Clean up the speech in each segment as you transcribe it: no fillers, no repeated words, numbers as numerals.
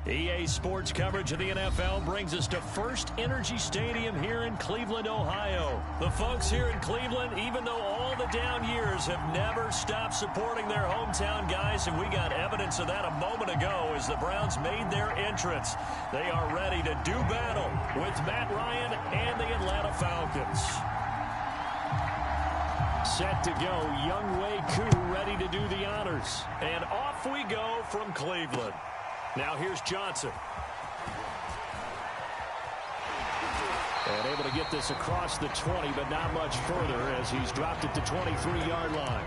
EA Sports coverage of the NFL brings us to First Energy Stadium here in Cleveland, Ohio. The folks here in Cleveland, even though all the down years, have never stopped supporting their hometown guys, and we got evidence of that a moment ago as the Browns made their entrance. They are ready to do battle with Matt Ryan and the Atlanta Falcons. Set to go, Younghoe Koo ready to do the honors. And off we go from Cleveland. Now here's Johnson. And able to get this across the 20, but not much further as he's dropped it to 23-yard line.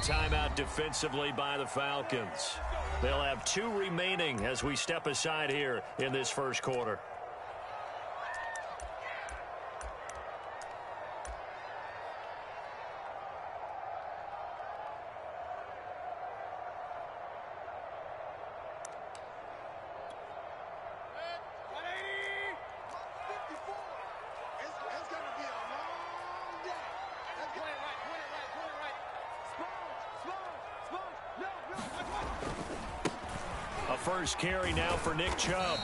Timeout defensively by the Falcons. They'll have 2 remaining as we step aside here in this first quarter. First carry now for Nick Chubb.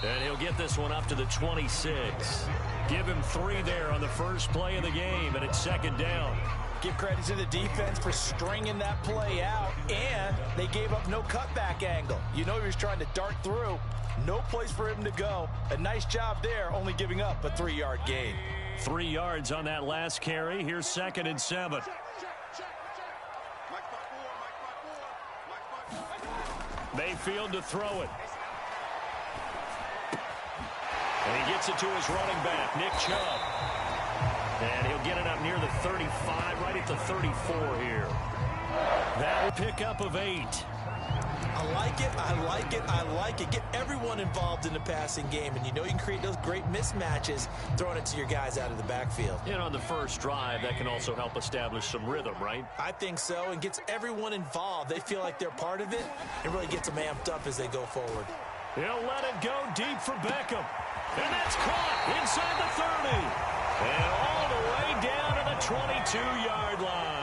And he'll get this one up to the 26. Give him 3 there on the first play of the game, and it's second down. Give credit to the defense for stringing that play out, and they gave up no cutback angle. You know he was trying to dart through. No place for him to go. A nice job there, only giving up a 3-yard gain. 3 yards on that last carry. Here's 2nd and 7. Mayfield to throw it. And he gets it to his running back, Nick Chubb. And he'll get it up near the 35, right at the 34 here. That'll pick up of 8. I like it, I like it, I like it. Get everyone involved in the passing game, and you know you can create those great mismatches throwing it to your guys out of the backfield. And on the first drive, that can also help establish some rhythm, right? I think so, and gets everyone involved. They feel like they're part of it, and really gets them amped up as they go forward. He'll let it go deep for Beckham. And that's caught inside the 30. And all the way down to the 22-yard line.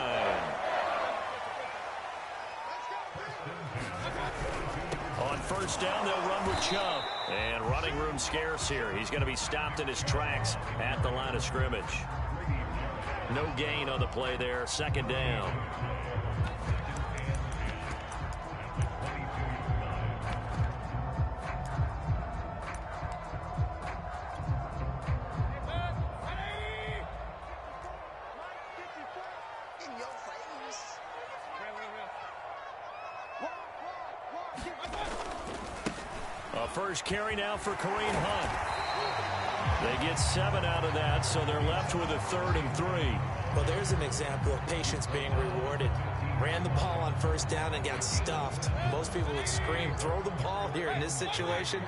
On first down, they'll run with Chubb. And running room scarce here. He's going to be stopped in his tracks at the line of scrimmage. No gain on the play there. Second down. First carry now for Kareem Hunt. They get 7 out of that, so they're left with a 3rd and 3. Well, there's an example of patience being rewarded. Ran the ball on first down and got stuffed. Most people would scream, throw the ball here. In this situation,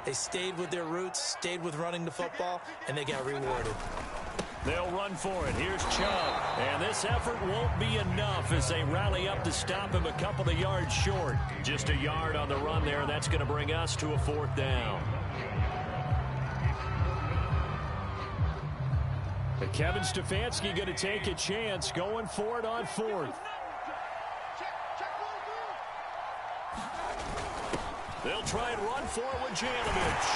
they stayed with their roots, stayed with running the football, and they got rewarded. They'll run for it. Here's Chubb. And this effort won't be enough as they rally up to stop him a couple of yards short. Just a yard on the run there. That's going to bring us to a 4th down. But Kevin Stefanski going to take a chance going for it on 4th. They'll try and run for it with Janovich.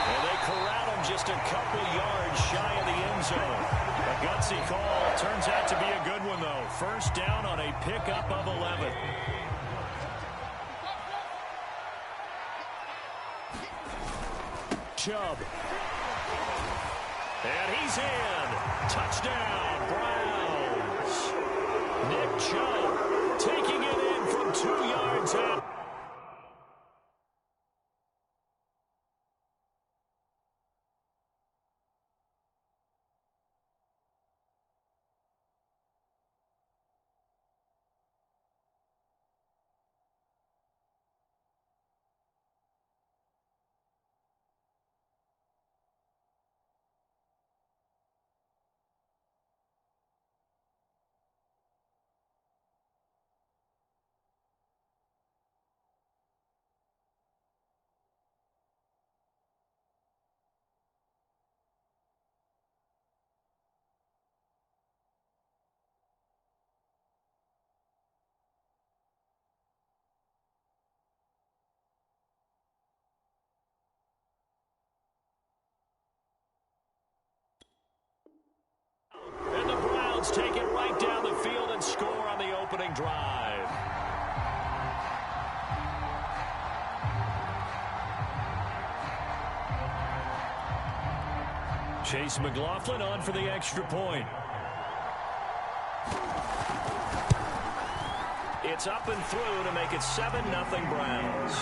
And they corral him just a couple yards shy of the end zone. A gutsy call. Turns out to be a good one, though. First down on a pickup of 11. Chubb. And he's in. Touchdown, Browns. Nick Chubb taking it in from 2 yards out. Browns take it right down the field and score on the opening drive. Chase McLaughlin on for the extra point. It's up and through to make it 7-0 Browns.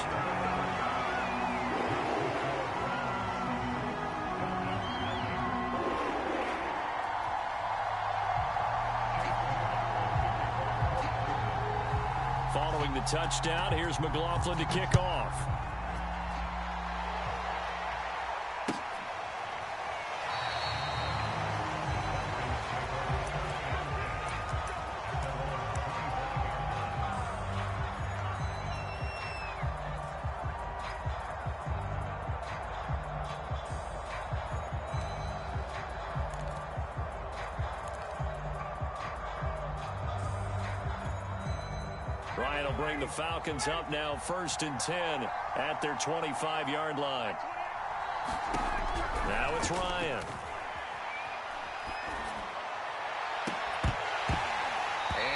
Following the touchdown, here's McLaughlin to kick off. Ryan will bring the Falcons up now 1st and 10 at their 25-yard line. Now it's Ryan.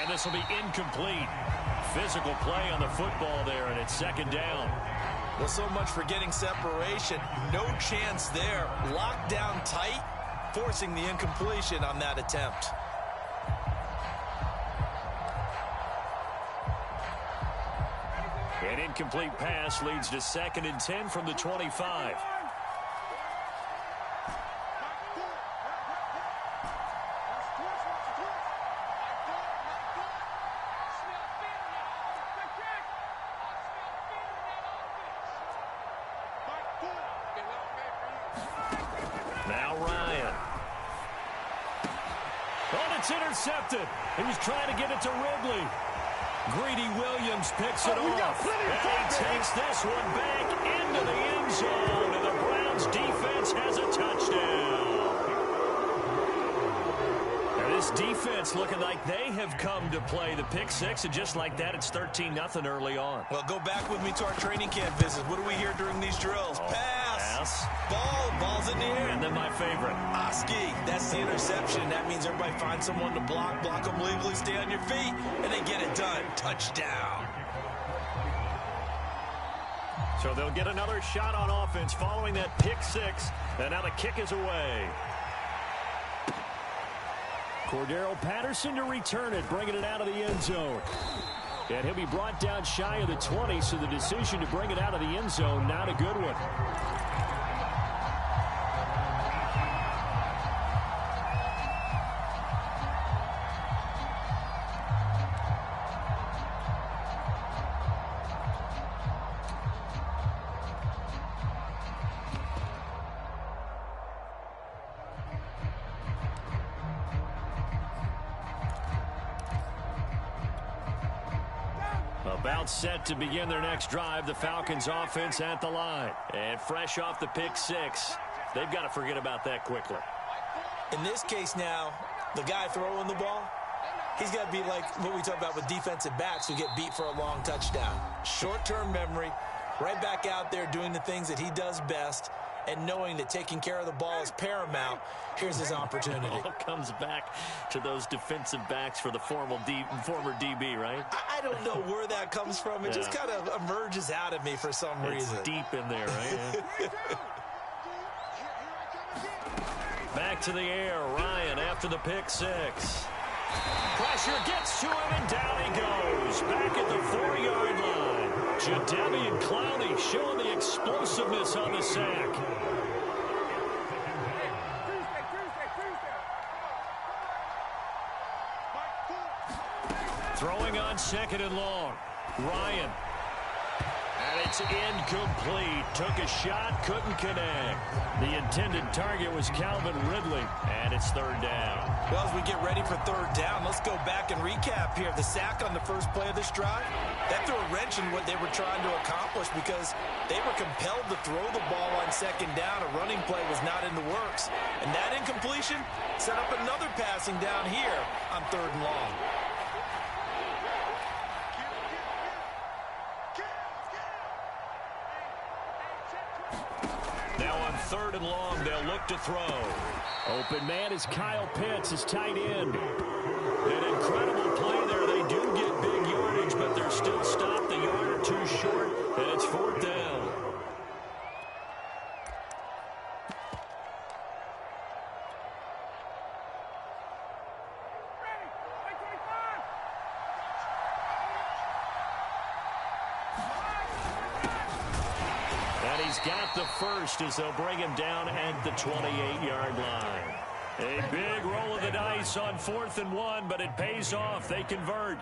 And this will be incomplete. Physical play on the football there, and it's 2nd down. Well, so much for getting separation. No chance there. Locked down tight, forcing the incompletion on that attempt. An incomplete pass leads to 2nd and 10 from the 25. Now Ryan. Oh, it's intercepted. He was trying to get it to Ridley. Greedy Williams picks it off, and he takes this one back into the end zone, and the Browns defense has a touchdown. Now this defense looking like they have come to play. The pick six, and just like that, it's 13-0 early on. Well, go back with me to our training camp visit. What do we hear during these drills? Pass. Ball's in the air. And then my favorite. Oski, that's the interception. That means everybody finds someone to block them legally, stay on your feet, and they get it done. Touchdown. So they'll get another shot on offense following that pick six, and now the kick is away. Cordero Patterson to return it, bringing it out of the end zone. And he'll be brought down shy of the 20, so the decision to bring it out of the end zone, not a good one. About set to begin their next drive, the Falcons offense at the line. And fresh off the pick six, they've got to forget about that quickly. In this case now, the guy throwing the ball, he's got to be like what we talk about with defensive backs who get beat for a long touchdown. Short-term memory, right back out there doing the things that he does best, and knowing that taking care of the ball is paramount. Here's his opportunity. It all comes back to those defensive backs for the former DB, right? I don't know where that comes from. It just kind of emerges out of me for some reason. It's deep in there, right? Back to the air. Ryan after the pick six. Pressure gets to him, and down he goes. Back at the 4-yard line. Jadeveon Clowney showing the explosiveness on the sack. Throwing on 2nd and long. Ryan. And it's incomplete. Took a shot, couldn't connect. The intended target was Calvin Ridley, and it's 3rd down. Well, as we get ready for 3rd down, let's go back and recap here. The sack on the first play of this drive, that threw a wrench in what they were trying to accomplish because they were compelled to throw the ball on 2nd down. A running play was not in the works. And that incompletion set up another passing down here on 3rd and long. 3rd and long. They'll look to throw. Open man is Kyle Pitts, his tight end. An incredible play there. They do get big yardage, but they're still stopped a yard or two short, and it's 4th down. And he's got the first as they'll bring him down at the 28-yard line. A big roll of the dice on 4th and 1, but it pays off. They convert.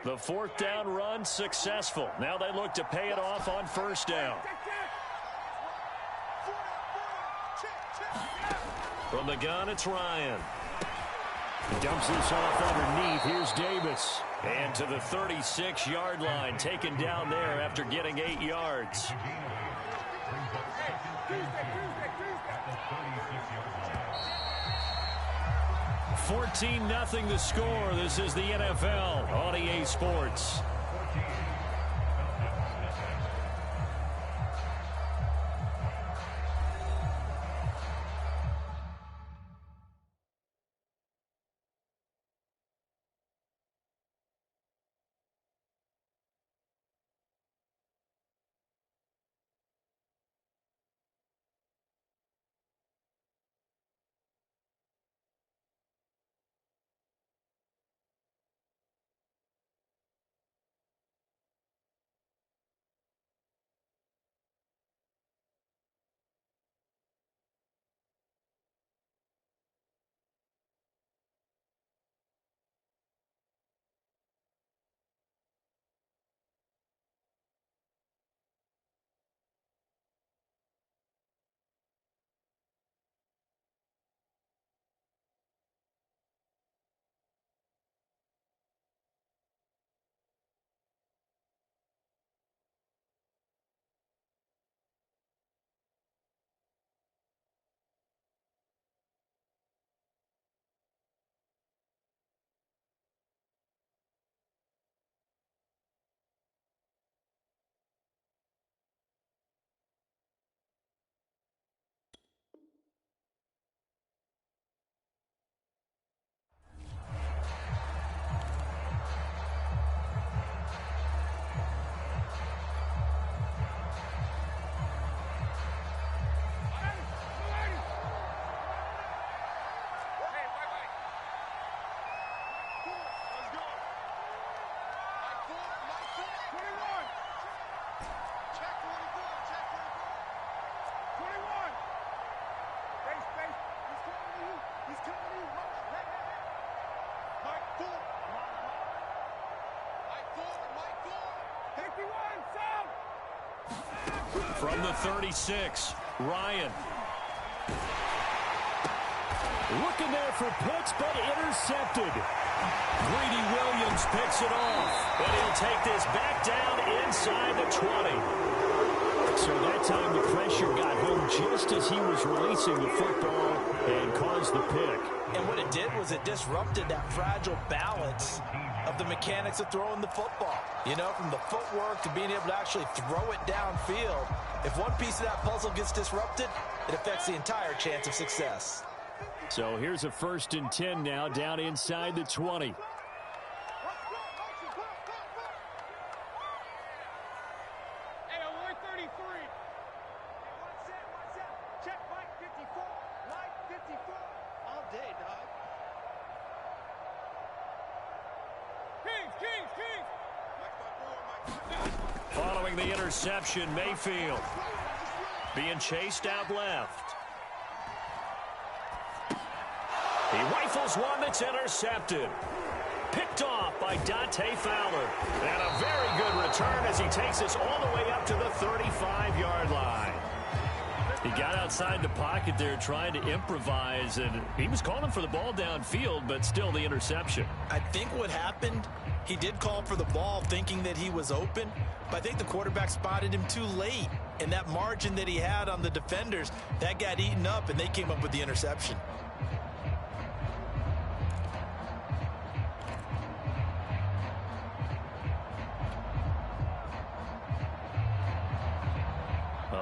The 4th down run successful. Now they look to pay it off on 1st down. From the gun, it's Ryan. Dumps this off underneath. Here's Davis. And to the 36-yard line, taken down there after getting 8 yards. $14-0 the score. This is the NFL on EA Sports. From the 36, Ryan. Looking there for Pitts, but intercepted. Greedy Williams picks it off, and he'll take this back down inside the 20. So that time the pressure got home just as he was releasing the football and caused the pick. And what it did was it disrupted that fragile balance of the mechanics of throwing the football. You know, from the footwork to being able to actually throw it downfield. If one piece of that puzzle gets disrupted, it affects the entire chance of success. So here's a 1st and 10 now down inside the 20. Following the interception, Mayfield being chased out left. He rifles one that's intercepted. Picked off by Dante Fowler. And a very good return as he takes us all the way up to the 35-yard line. He got outside the pocket there trying to improvise, and he was calling for the ball downfield, but still the interception. I think what happened, he did call for the ball thinking that he was open, but I think the quarterback spotted him too late. And that margin that he had on the defenders, that got eaten up, and they came up with the interception.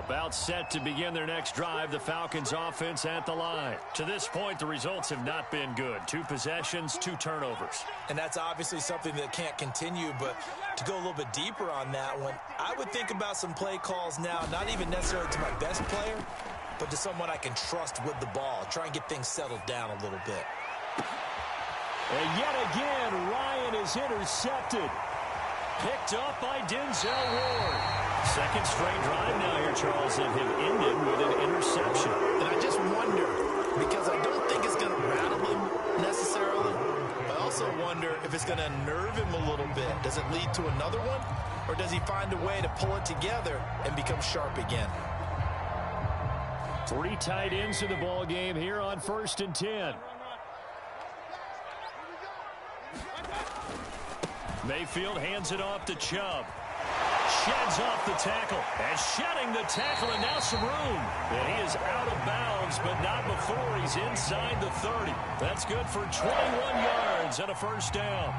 About set to begin their next drive, the Falcons offense at the line. To this point, the results have not been good. 2 possessions, 2 turnovers. And that's obviously something that can't continue, but to go a little bit deeper on that one, I would think about some play calls now, not even necessarily to my best player, but to someone I can trust with the ball. Try and get things settled down a little bit. And yet again, Ryan is intercepted. Picked up by Denzel Ward. Second straight drive now here, Charles, that have ended with an interception. And I just wonder, because I don't think it's going to rattle him necessarily, I also wonder if it's going to unnerve him a little bit. Does it lead to another one? Or does he find a way to pull it together and become sharp again? 3 tight ends in the ball game here on 1st and 10. Mayfield hands it off to Chubb. Sheds off the tackle. And shedding the tackle, and now some room. And he is out of bounds, but not before he's inside the 30. That's good for 21 yards and a first down.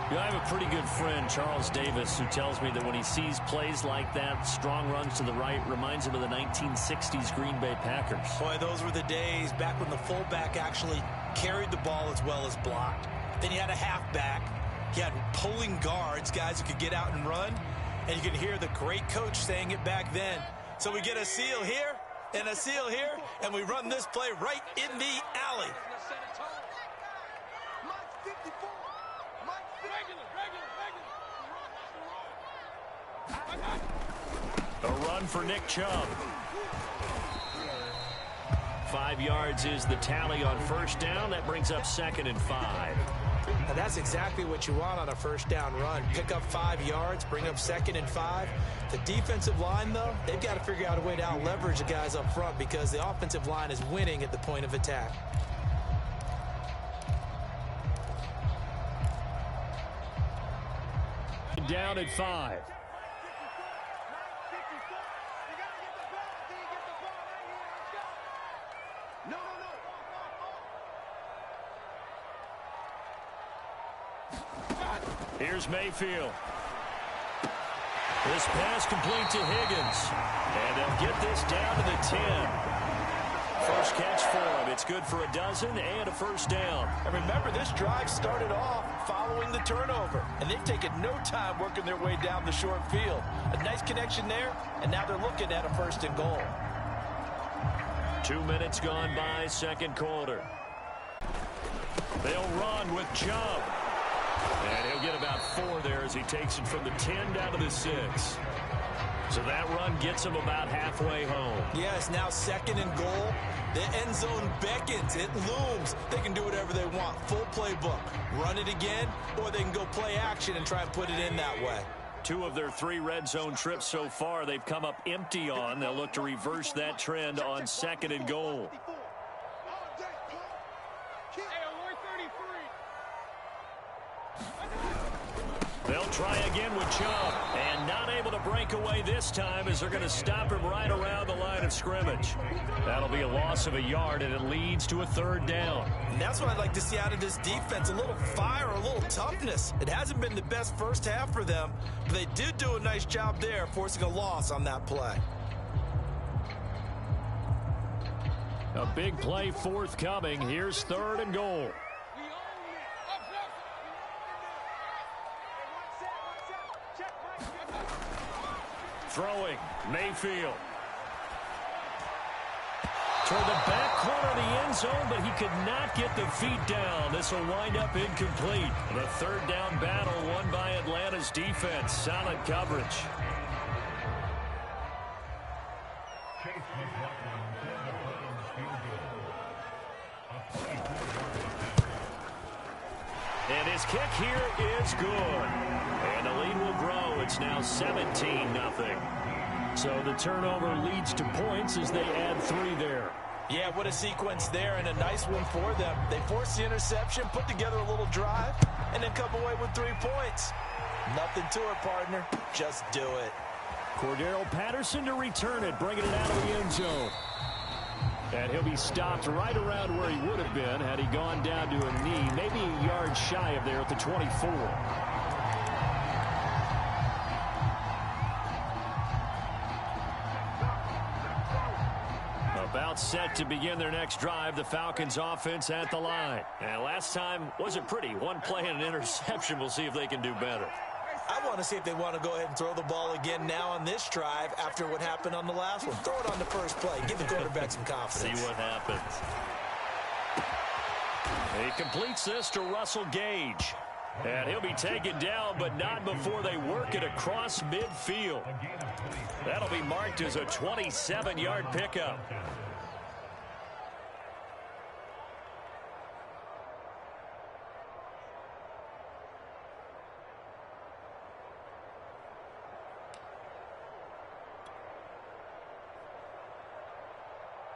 You know, I have a pretty good friend, Charles Davis, who tells me that when he sees plays like that, strong runs to the right, reminds him of the 1960s Green Bay Packers. Boy, those were the days back when the fullback actually carried the ball as well as blocked. Then you had a halfback. You had pulling guards, guys who could get out and run. And you can hear the great coach saying it back then. So we get a seal here and a seal here, and we run this play right in the alley. A run for Nick Chubb. 5 yards is the tally on first down. That brings up 2nd and 5. Now that's exactly what you want on a first down run. Pick up 5 yards, bring up 2nd and 5. The defensive line, though, they've got to figure out a way to out-leverage the guys up front because the offensive line is winning at the point of attack. Down at 5. Here's Mayfield. This pass complete to Higgins. And they'll get this down to the 10. First catch for him. It's good for a dozen and a first down. And remember, this drive started off following the turnover. And they've taken no time working their way down the short field. A nice connection there, and now they're looking at a 1st and goal. 2 minutes gone by, 2nd quarter. They'll run with Chubb. And he'll get about 4 there as he takes it from the 10 down to the 6. So that run gets him about halfway home. Yeah, it's now 2nd and goal. The end zone beckons. It looms. They can do whatever they want. Full playbook. Run it again, or they can go play action and try and put it in that way. 2 of their 3 red zone trips so far they've come up empty on. They'll look to reverse that trend on 2nd and goal. They'll try again with Chubb, and not able to break away this time as they're going to stop him right around the line of scrimmage. That'll be a loss of a yard, and it leads to a 3rd down. And that's what I'd like to see out of this defense, a little fire, a little toughness. It hasn't been the best first half for them, but they did do a nice job there, forcing a loss on that play. A big play forthcoming. Here's 3rd and goal. Throwing, Mayfield. Toward the back corner of the end zone, but he could not get the feet down. This will wind up incomplete. The 3rd down battle won by Atlanta's defense. Solid coverage. And his kick here is good. And the lead will grow. It's now 17-0. So the turnover leads to points as they add 3 there. Yeah, what a sequence there, and a nice one for them. They forced the interception, put together a little drive, and then come away with 3 points. Nothing to it, partner. Just do it. Cordero Patterson to return it, bringing it out of the end zone. And he'll be stopped right around where he would have been had he gone down to a knee, maybe a yard shy of there at the 24. About set to begin their next drive, the Falcons offense at the line. And last time wasn't pretty. One play and an interception. We'll see if they can do better. I want to see if they want to go ahead and throw the ball again now on this drive after what happened on the last one. Throw it on the first play. Give the quarterback some confidence. See what happens. He completes this to Russell Gage. And he'll be taken down, but not before they work it across midfield. That'll be marked as a 27-yard pickup.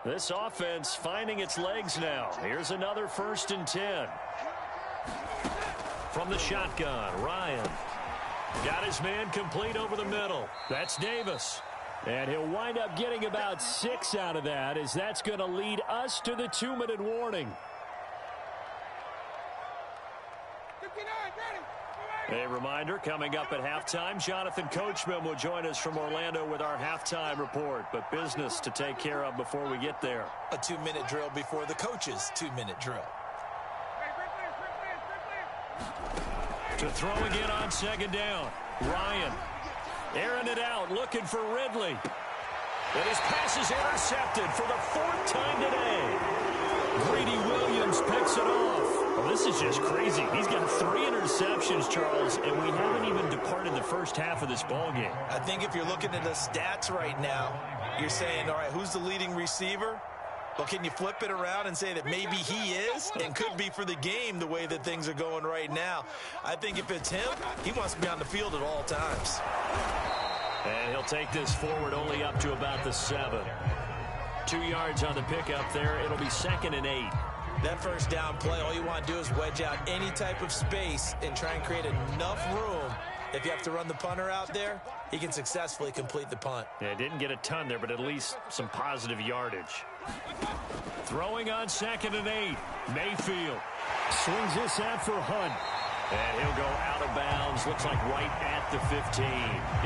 This offense finding its legs now. Here's another 1st and 10. From the shotgun, Ryan. Got his man complete over the middle. That's Davis. And he'll wind up getting about 6 out of that, as that's going to lead us to the 2-minute warning. A reminder, coming up at halftime, Jonathan Coachman will join us from Orlando with our halftime report. But business to take care of before we get there. A 2-minute drill before the coach's 2-minute drill. To throw again on 2nd down. Ryan airing it out, looking for Ridley. And his pass is intercepted for the 4th time today. Greedy Williams picks it off. Well, this is just crazy. He's got 3 interceptions, Charles, and we haven't even departed the first half of this ballgame. I think if you're looking at the stats right now, you're saying, all right, who's the leading receiver? Well, can you flip it around and say that maybe he is and could be for the game the way that things are going right now? I think if it's him, he wants to be on the field at all times. And he'll take this forward only up to about the 7. 2 yards on the pickup there. It'll be 2nd and 8. That first down play, all you want to do is wedge out any type of space and try and create enough room. If you have to run the punter out there, he can successfully complete the punt. Yeah, didn't get a ton there, but at least some positive yardage. Throwing on 2nd and 8. Mayfield swings this out for Hunt. And he'll go out of bounds, looks like right at the 15.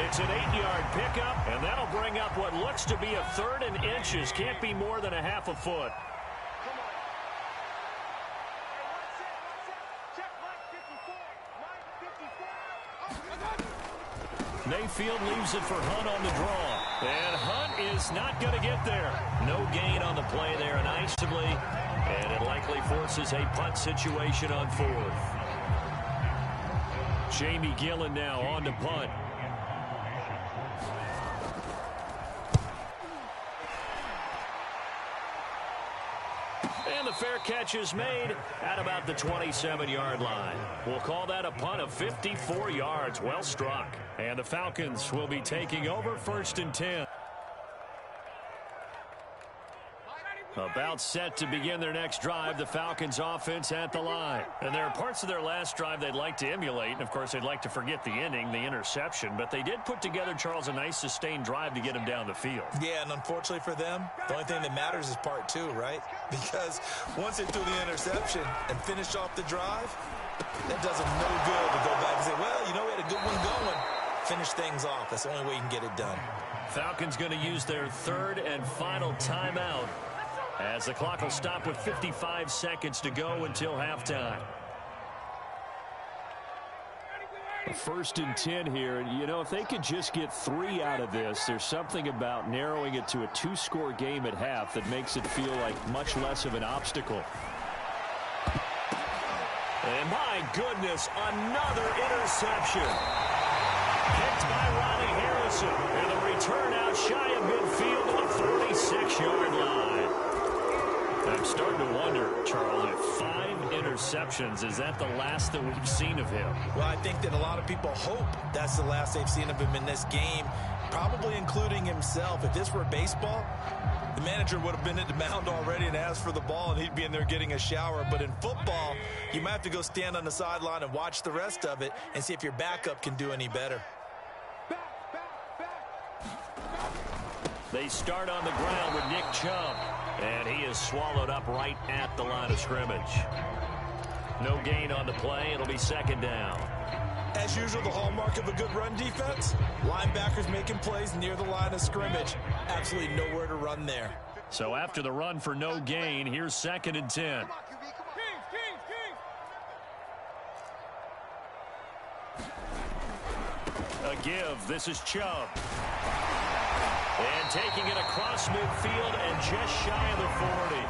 It's an 8-yard pickup, and that'll bring up what looks to be a 3rd and inches. Can't be more than a half a foot. Mayfield leaves it for Hunt on the draw. And Hunt is not going to get there. No gain on the play there, nicely. And it likely forces a punt situation on 4th. Jamie Gillen now on to punt. And the fair catch is made at about the 27-yard line. We'll call that a punt of 54 yards. Well struck. And the Falcons will be taking over 1st and 10. About set to begin their next drive, the Falcons offense at the line. And there are parts of their last drive they'd like to emulate. And, of course, they'd like to forget the inning, the interception. But they did put together, Charles, a nice sustained drive to get him down the field. Yeah, and unfortunately for them, the only thing that matters is part 2, right? Because once they threw the interception and finished off the drive, that does them no good to go back and say, well, you know, we had a good one going. Finish things off. That's the only way you can get it done. Falcons going to use their 3rd and final timeout, as the clock will stop with 55 seconds to go until halftime. 1st and 10 here. And, you know, if they could just get 3 out of this, there's something about narrowing it to a 2-score game at half that makes it feel like much less of an obstacle. And my goodness, another interception. Picked by Ronnie Harrison. And the return out shy of midfield to the 46-yard line. I'm starting to wonder, Charles, if 5 interceptions, is that the last that we've seen of him? Well, I think that a lot of people hope that's the last they've seen of him in this game, probably including himself. If this were baseball, the manager would have been at the mound already and asked for the ball, and he'd be in there getting a shower. But in football, you might have to go stand on the sideline and watch the rest of it and see if your backup can do any better. They start on the ground with Nick Chubb, and he is swallowed up right at the line of scrimmage. No gain on the play. It'll be 2nd down. As usual, the hallmark of a good run defense, linebackers making plays near the line of scrimmage. Absolutely nowhere to run there. So after the run for no gain, here's 2nd and 10. A give. This is Chubb. And taking it across midfield and just shy of the 40.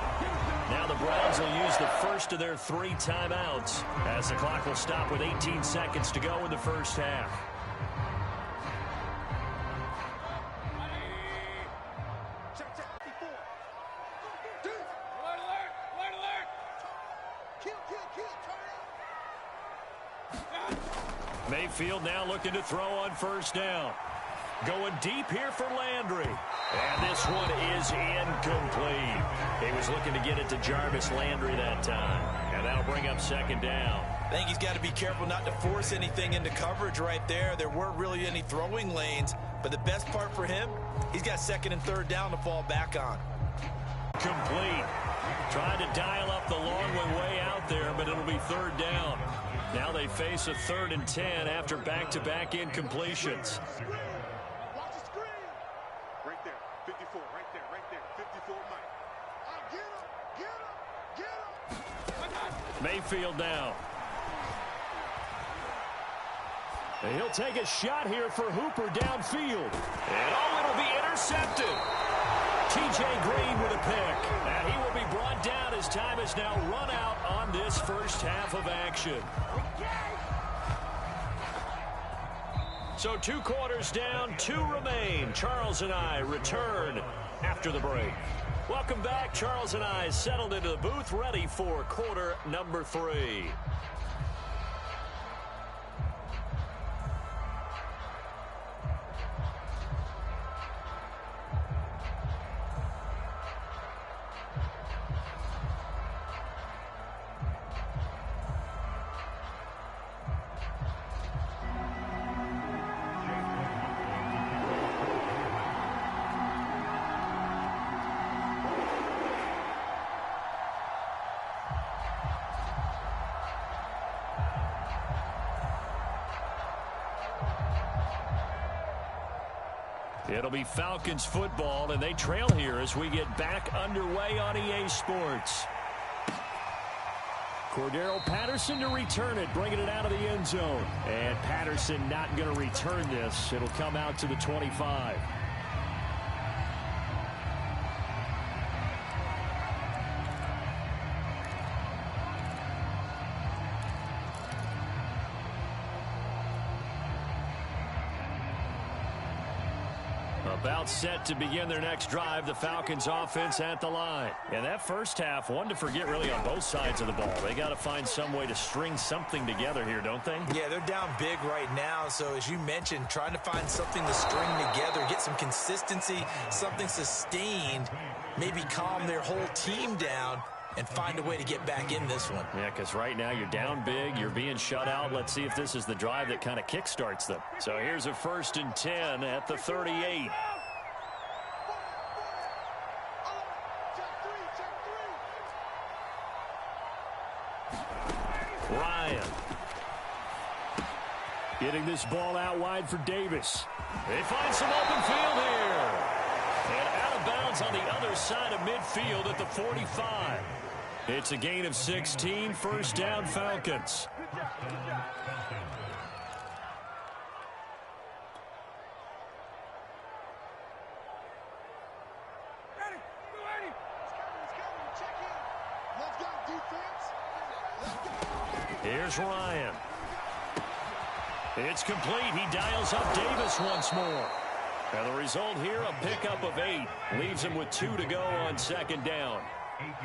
Now the Browns will use the first of their 3 timeouts as the clock will stop with 18 seconds to go in the first half. Mayfield now looking to throw on first down. Going deep here for Landry. And this one is incomplete. He was looking to get it to Jarvis Landry that time. And that'll bring up 2nd down. I think he's got to be careful not to force anything into coverage right there. There weren't really any throwing lanes. But the best part for him, he's got 2nd and 3rd down to fall back on. Complete. Trying to dial up the long way out there, but it'll be 3rd down. Now they face a 3rd and 10 after back-to-back incompletions. Watch the screen. Right there. 54. Right there. 54, Mike. Get him. Mayfield now. And he'll take a shot here for Hooper downfield. And it'll be intercepted. T.J. Green with a pick. And he will be brought down as time has now run out on this first half of action. So 2 quarters down, 2 remain. Charles and I return after the break. Welcome back. Charles and I settled into the booth, ready for quarter number 3. It'll be Falcons football, and they trail here as we get back underway on EA Sports. Cordero Patterson to return it, bringing it out of the end zone. And Patterson not going to return this. It'll come out to the 25. About set to begin their next drive, the Falcons offense at the line. And that first half, one to forget really on both sides of the ball. They got to find some way to string something together here, don't they? Yeah, they're down big right now. So as you mentioned, trying to find something to string together, get some consistency, something sustained, maybe calm their whole team down and find a way to get back in this one. Yeah, because right now you're down big, you're being shut out. Let's see if this is the drive that kind of kickstarts them. So here's a 1st and 10 at the 38. Ryan. Getting this ball out wide for Davis. They find some open field here. And out of bounds on the other side of midfield at the 45. It's a gain of 16, 1st down Falcons. Here's Ryan. It's complete. He dials up Davis once more. And the result here, a pickup of 8. Leaves him with 2 to go on 2nd down.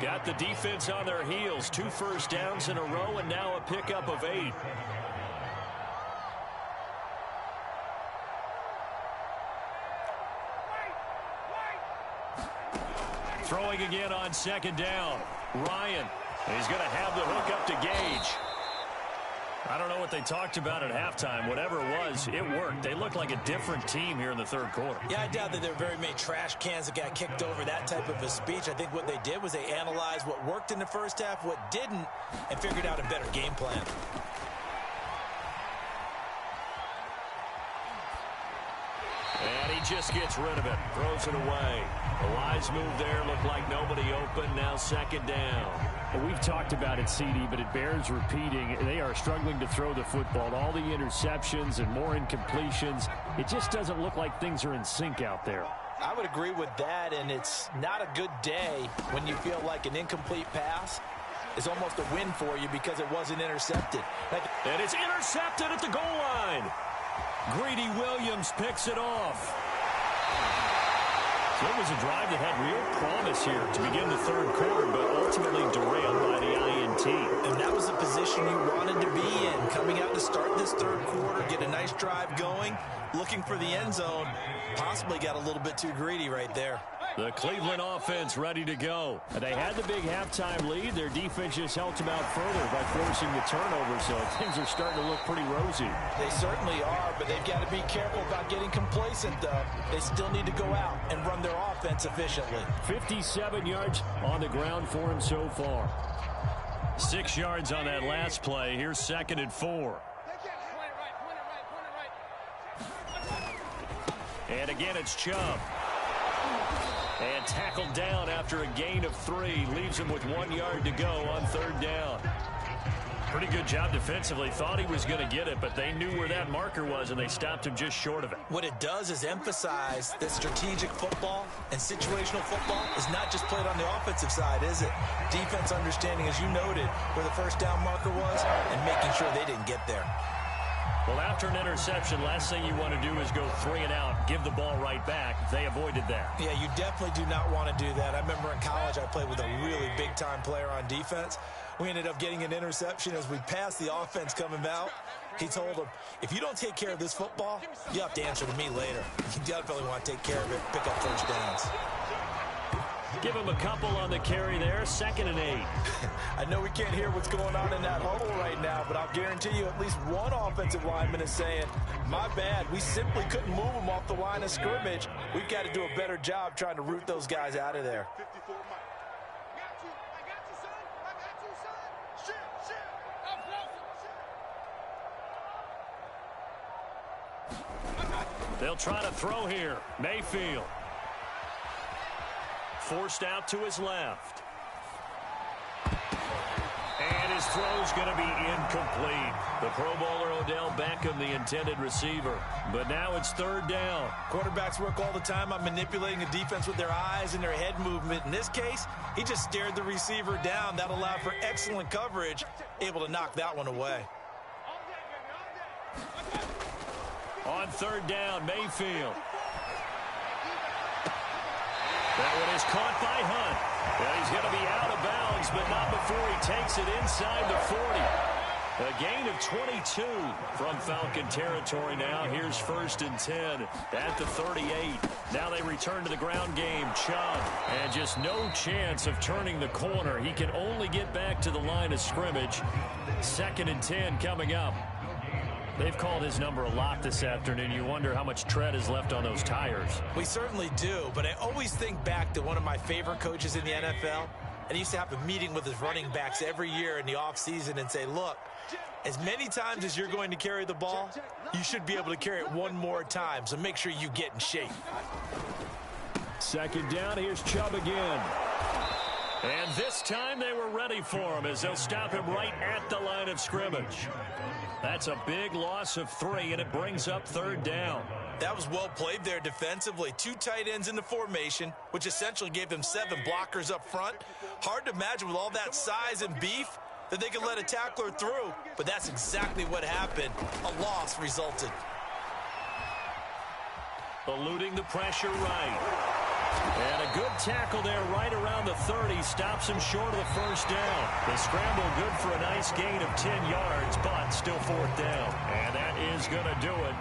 Got the defense on their heels. 2 first downs in a row, and now a pickup of 8. Throwing again on 2nd down. Ryan. He's going to have the hook up to Gage. I don't know what they talked about at halftime. Whatever it was, it worked. They look like a different team here in the 3rd quarter. Yeah, I doubt that there were very many trash cans that got kicked over, that type of a speech. I think what they did was they analyzed what worked in the first half, what didn't, and figured out a better game plan. And he just gets rid of it. Throws it away. A wise move there. Looked like nobody open. Now second down. Well, we've talked about it, CD, but it bears repeating. They are struggling to throw the football. All the interceptions and more incompletions. It just doesn't look like things are in sync out there. I would agree with that, and it's not a good day when you feel like an incomplete pass is almost a win for you because it wasn't intercepted. And it's intercepted at the goal line. Greedy Williams picks it off. So it was a drive that had real promise here to begin the third quarter, but ultimately derailed by the INT. And that was the position you wanted to be in, coming out to start this third quarter, get a nice drive going, looking for the end zone. Possibly got a little bit too greedy right there. The Cleveland offense ready to go. They had the big halftime lead. Their defense just helped them out further by forcing the turnover, so things are starting to look pretty rosy. They certainly are, but they've got to be careful about getting complacent, though. They still need to go out and run their offense efficiently. 57 yards on the ground for him so far. 6 yards on that last play. Here's 2nd and 4. And again, it's Chubb. And tackled down after a gain of 3. Leaves him with 1 yard to go on 3rd down. Pretty good job defensively. Thought he was going to get it, but they knew where that marker was, and they stopped him just short of it. What it does is emphasize that strategic football and situational football is not just played on the offensive side, is it? Defense understanding, as you noted, where the first down marker was and making sure they didn't get there. Well, after an interception, last thing you want to do is go 3 and out, give the ball right back. They avoided that. Yeah, you definitely do not want to do that. I remember in college I played with a really big-time player on defense. We ended up getting an interception as we passed the offense coming out. He told him, if you don't take care of this football, you have to answer to me later. You definitely want to take care of it, pick up first downs. Give him a couple on the carry there. 2nd and 8. I know we can't hear what's going on in that huddle right now, but I'll guarantee you at least one offensive lineman is saying, my bad, we simply couldn't move them off the line of scrimmage. We've got to do a better job trying to root those guys out of there. They'll try to throw here. Mayfield. Forced out to his left. And his throw's going to be incomplete. The Pro Bowler Odell Beckham, the intended receiver. But now it's 3rd down. Quarterbacks work all the time on manipulating the defense with their eyes and their head movement. In this case, he just stared the receiver down. That allowed for excellent coverage, able to knock that one away. On 3rd down, Mayfield. That one is caught by Hunt. Well, he's going to be out of bounds, but not before he takes it inside the 40. A gain of 22 from Falcon territory now. Here's 1st and 10 at the 38. Now they return to the ground game. Chubb, and just no chance of turning the corner. He can only get back to the line of scrimmage. 2nd and 10 coming up. They've called his number a lot this afternoon. You wonder how much tread is left on those tires. We certainly do, but I always think back to one of my favorite coaches in the NFL, and he used to have a meeting with his running backs every year in the offseason and say, look, as many times as you're going to carry the ball, you should be able to carry it one more time, so make sure you get in shape. 2nd down, here's Chubb again. And this time they were ready for him as they'll stop him right at the line of scrimmage. That's a big loss of 3, and it brings up 3rd down. That was well played there defensively. 2 tight ends in the formation, which essentially gave them 7 blockers up front. Hard to imagine with all that size and beef that they could let a tackler through, but that's exactly what happened. A loss resulted. Eluding the pressure right. And a good tackle there right around the 30. Stops him short of the 1st down. The scramble good for a nice gain of 10 yards, but still 4th down. And that is going to do it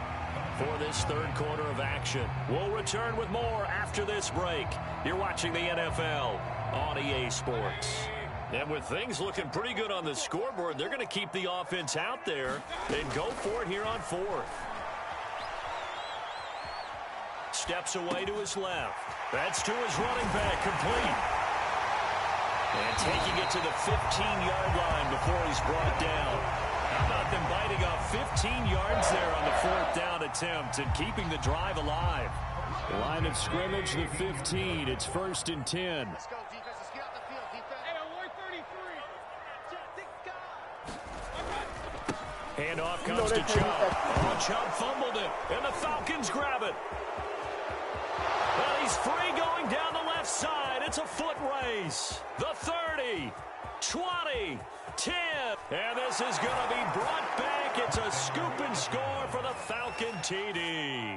for this 3rd quarter of action. We'll return with more after this break. You're watching the NFL on EA Sports. And with things looking pretty good on the scoreboard, they're going to keep the offense out there and go for it here on 4th. Steps away to his left. That's to his running back, complete. And taking it to the 15-yard line before he's brought down. How about them biting off 15 yards there on the 4th down attempt and keeping the drive alive? Line of scrimmage, the 15. It's 1st and 10. Let's go, defense. Let's get out the field, defense. Handoff comes to Chubb. Oh, Chubb fumbled it, and the Falcons grab it. And he's free going down the left side. It's a foot race. The 30, 20, 10. And this is going to be brought back. It's a scoop and score for the Falcon TD.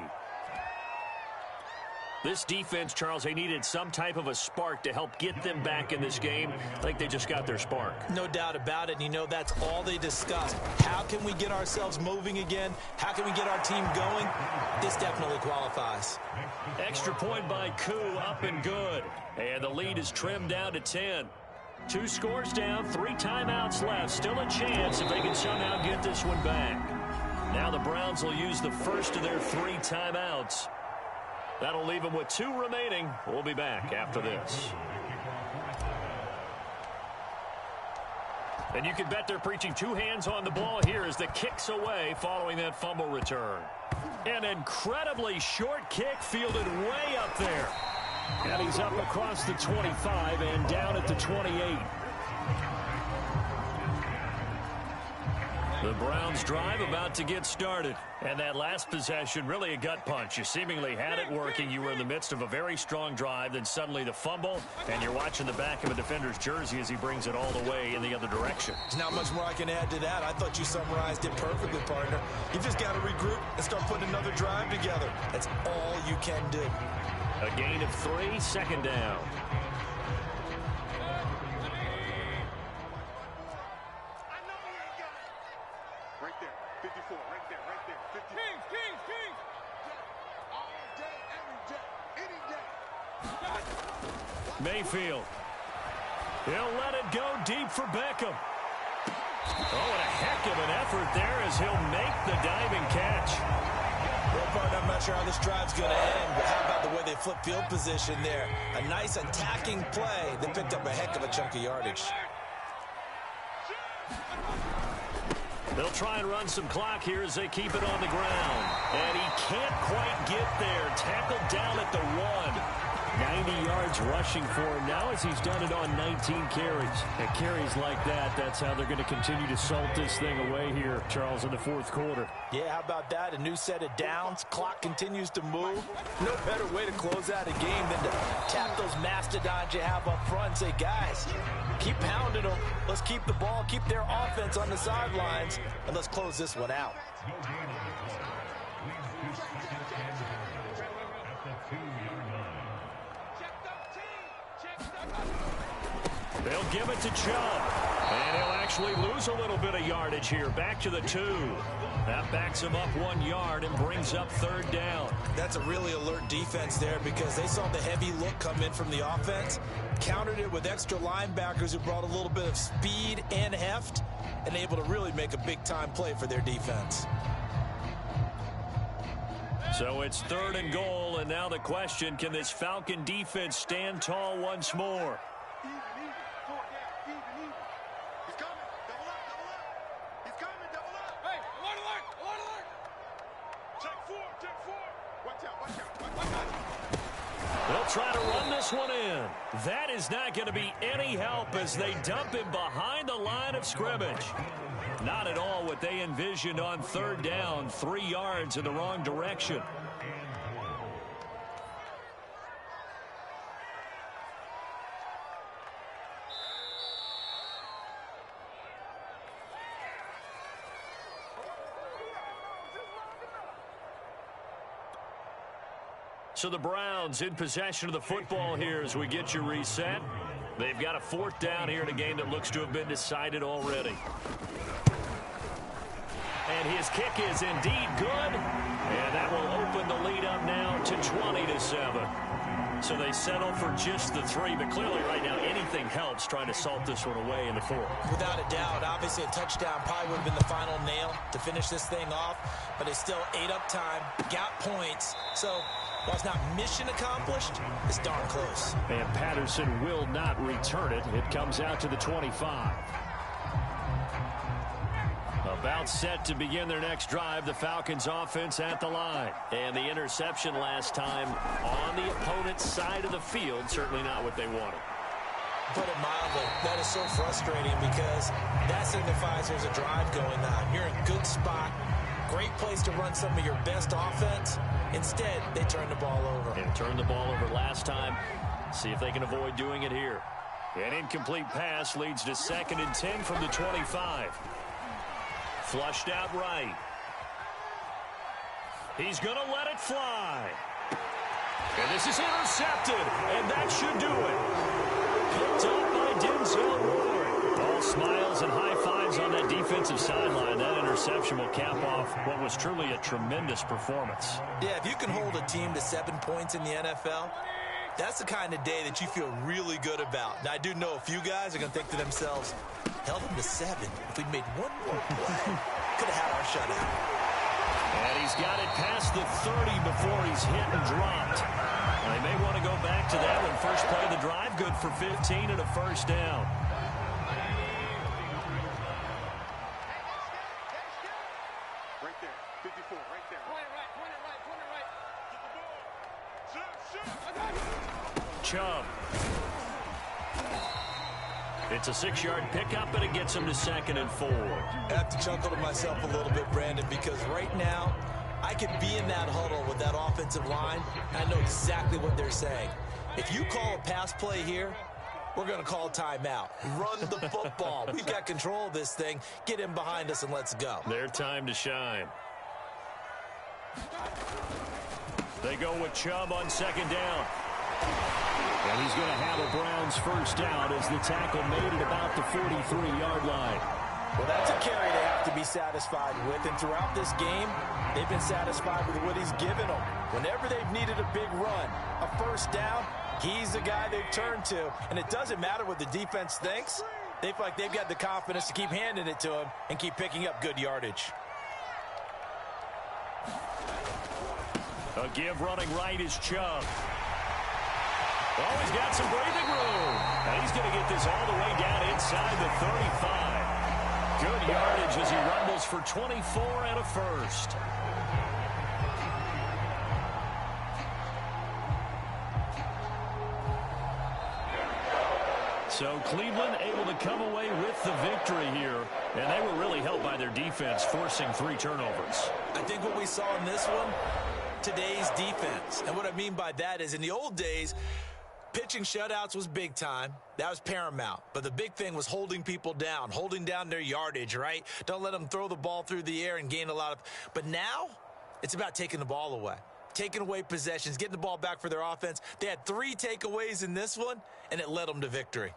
This defense, Charles, they needed some type of a spark to help get them back in this game. I think they just got their spark. No doubt about it. And you know, that's all they discussed. How can we get ourselves moving again? How can we get our team going? This definitely qualifies. Extra point by Koo, up and good. And the lead is trimmed down to 10. 2 scores down, 3 timeouts left. Still a chance if they can somehow get this one back. Now the Browns will use the first of their 3 timeouts. That'll leave them with 2 remaining. We'll be back after this. And you can bet they're preaching 2 hands on the ball here as the kick's away following that fumble return. An incredibly short kick fielded way up there. And he's up across the 25 and down at the 28. The Browns drive about to get started. And that last possession, really a gut punch. You seemingly had it working. You were in the midst of a very strong drive. Then suddenly the fumble. And you're watching the back of a defender's jersey as he brings it all the way in the other direction. There's not much more I can add to that. I thought you summarized it perfectly, partner. You just got to regroup and start putting another drive together. That's all you can do. A gain of 3, 2nd down. Right there, 54, right there, right there, 50. Kings. All day, every day, any day. Mayfield. He'll let it go deep for Beckham. Oh, and a heck of an effort there as he'll make the diving catch. Well, partner, I'm not sure how this drive's going to end, but how about the way they flip field position there? A nice attacking play that picked up a heck of a chunk of yardage. They'll try and run some clock here as they keep it on the ground. And he can't quite get there. Tackled down at the 1. 90 yards rushing for him now as he's done it on 19 carries. And carries like that, that's how they're going to continue to salt this thing away here, Charles, in the 4th quarter. Yeah, how about that? A new set of downs. Clock continues to move. No better way to close out a game than to tap those mastodons you have up front and say, guys, keep pounding them. Let's keep the ball, keep their offense on the sidelines, and let's close this one out. They'll give it to Chubb. And he'll actually lose a little bit of yardage here. Back to the 2. That backs him up 1 yard and brings up 3rd down. That's a really alert defense there because they saw the heavy look come in from the offense, countered it with extra linebackers who brought a little bit of speed and heft, and able to really make a big-time play for their defense. So it's 3rd and goal, and now the question, can this Falcon defense stand tall once more? Even, 4 down, even. He's coming, double up. He's coming, double up. Hey, alert. Check 4. Watch out. They'll try to run this one in. That is not going to be any help as they dump him behind the line of scrimmage. Not at all what they envisioned on 3rd down. 3 yards in the wrong direction. So the Browns in possession of the football here as we get you reset. They've got a 4th down here in a game that looks to have been decided already. And his kick is indeed good. And that will open the lead up now to 20-7. So they settle for just the 3. But clearly right now anything helps trying to salt this one away in the 4th. Without a doubt, obviously a touchdown probably would have been the final nail to finish this thing off. But it's still ate up time, got points. So while it's not mission accomplished, it's darn close. And Patterson will not return it. It comes out to the 25. A About set to begin their next drive, the Falcons offense at the line. And the interception last time on the opponent's side of the field, certainly not what they wanted. Put it mildly, that is so frustrating because that signifies there's a drive going on. You're in a good spot, great place to run some of your best offense. Instead, they turn the ball over. And turned the ball over last time. See if they can avoid doing it here. An incomplete pass leads to 2nd and 10 from the 25. Flushed out right. He's going to let it fly. And this is intercepted, and that should do it. Picked up by Denzel Ward. All smiles and high fives on that defensive sideline. That interception will cap off what was truly a tremendous performance. Yeah, if you can hold a team to 7 points in the NFL, that's the kind of day that you feel really good about. Now, I do know a few guys are going to think to themselves, held them to 7. If we'd made one more play, could have had our shutout. And he's got it past the 30 before he's hit and dropped. They may want to go back to that one. First play of the drive, good for 15 and a first down. Right there. 54, right there. Point it right, point it right, point it right. Get the ball. Shoot. Chubb. It's a 6-yard pickup, and it gets him to 2nd and 4. I have to chuckle to myself a little bit, Brandon, because right now, I could be in that huddle with that offensive line. I know exactly what they're saying. If you call a pass play here, we're going to call a timeout. Run the football. We've got control of this thing. Get him behind us and let's go. Their time to shine. They go with Chubb on 2nd down. And he's going to have a Browns first down as the tackle made it about the 43-yard line. Well, that's a carry they have to be satisfied with, and throughout this game, they've been satisfied with what he's given them. Whenever they've needed a big run, a first down, he's the guy they've turned to, and it doesn't matter what the defense thinks. They feel like they've got the confidence to keep handing it to him and keep picking up good yardage. A give running right is Chubb. Oh, he's got some breathing room. And he's going to get this all the way down inside the 35. Good yardage as he rumbles for 24 and a first. So Cleveland able to come away with the victory here. And they were really helped by their defense, forcing 3 turnovers. I think what we saw in this one, today's defense. And what I mean by that is in the old days, pitching shutouts was big time. That was paramount. But the big thing was holding people down, holding down their yardage, right? Don't let them throw the ball through the air and gain a lot of... But now, it's about taking the ball away. Taking away possessions, getting the ball back for their offense. They had 3 takeaways in this one, and it led them to victory.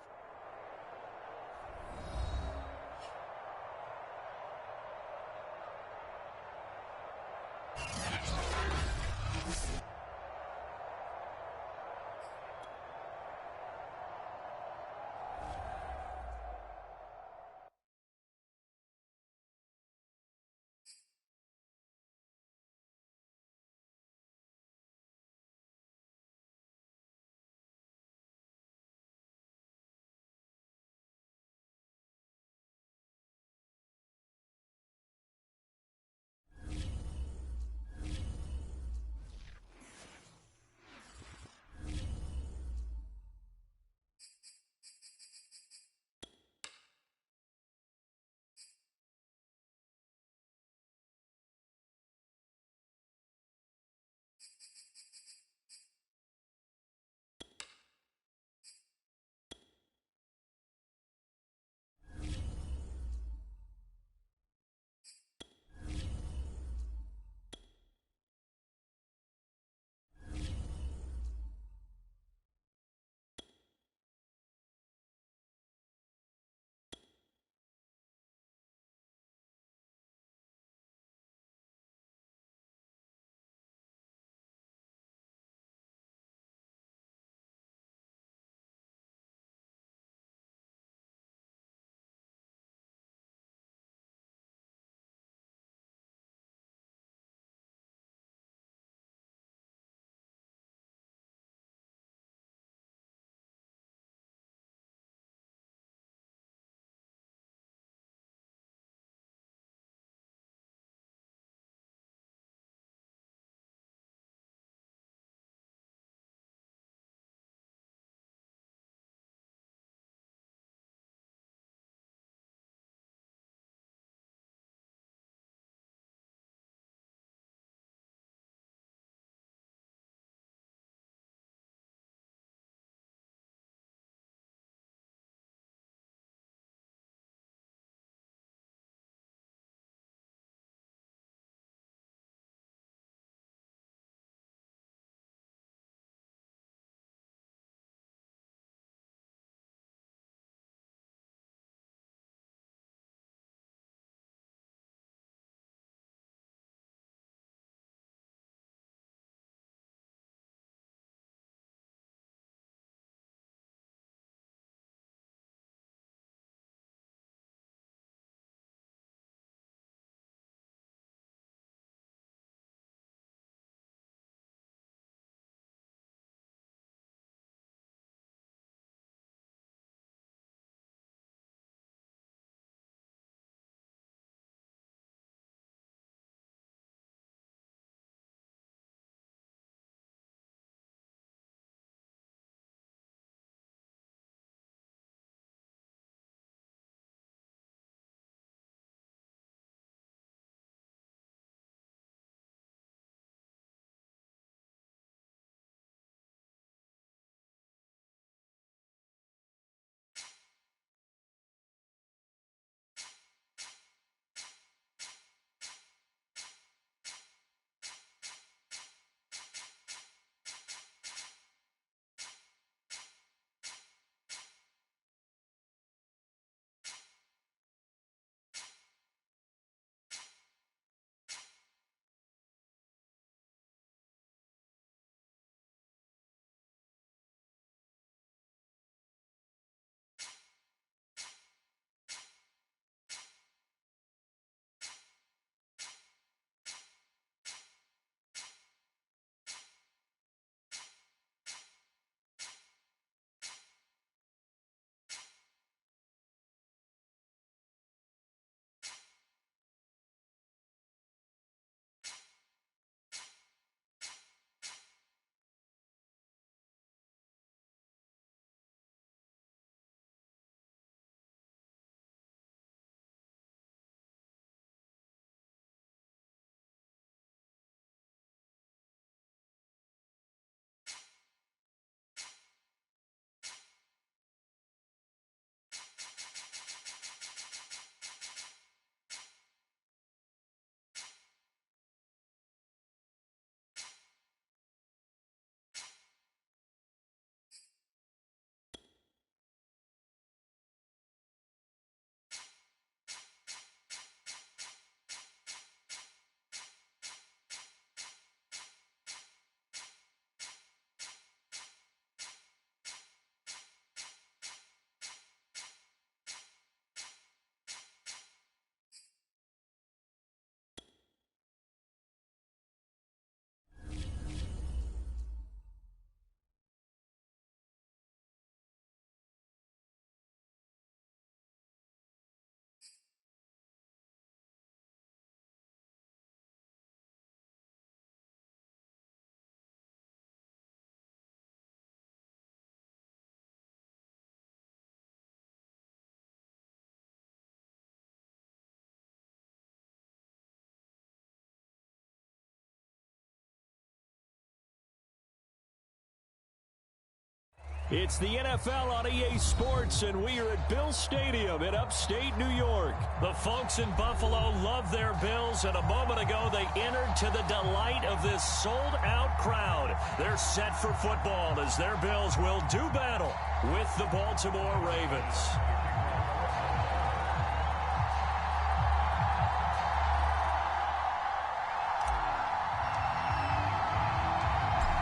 It's the NFL on EA Sports, and we are at Bill Stadium in upstate New York. The folks in Buffalo love their Bills, and a moment ago they entered to the delight of this sold-out crowd. They're set for football as their Bills will do battle with the Baltimore Ravens.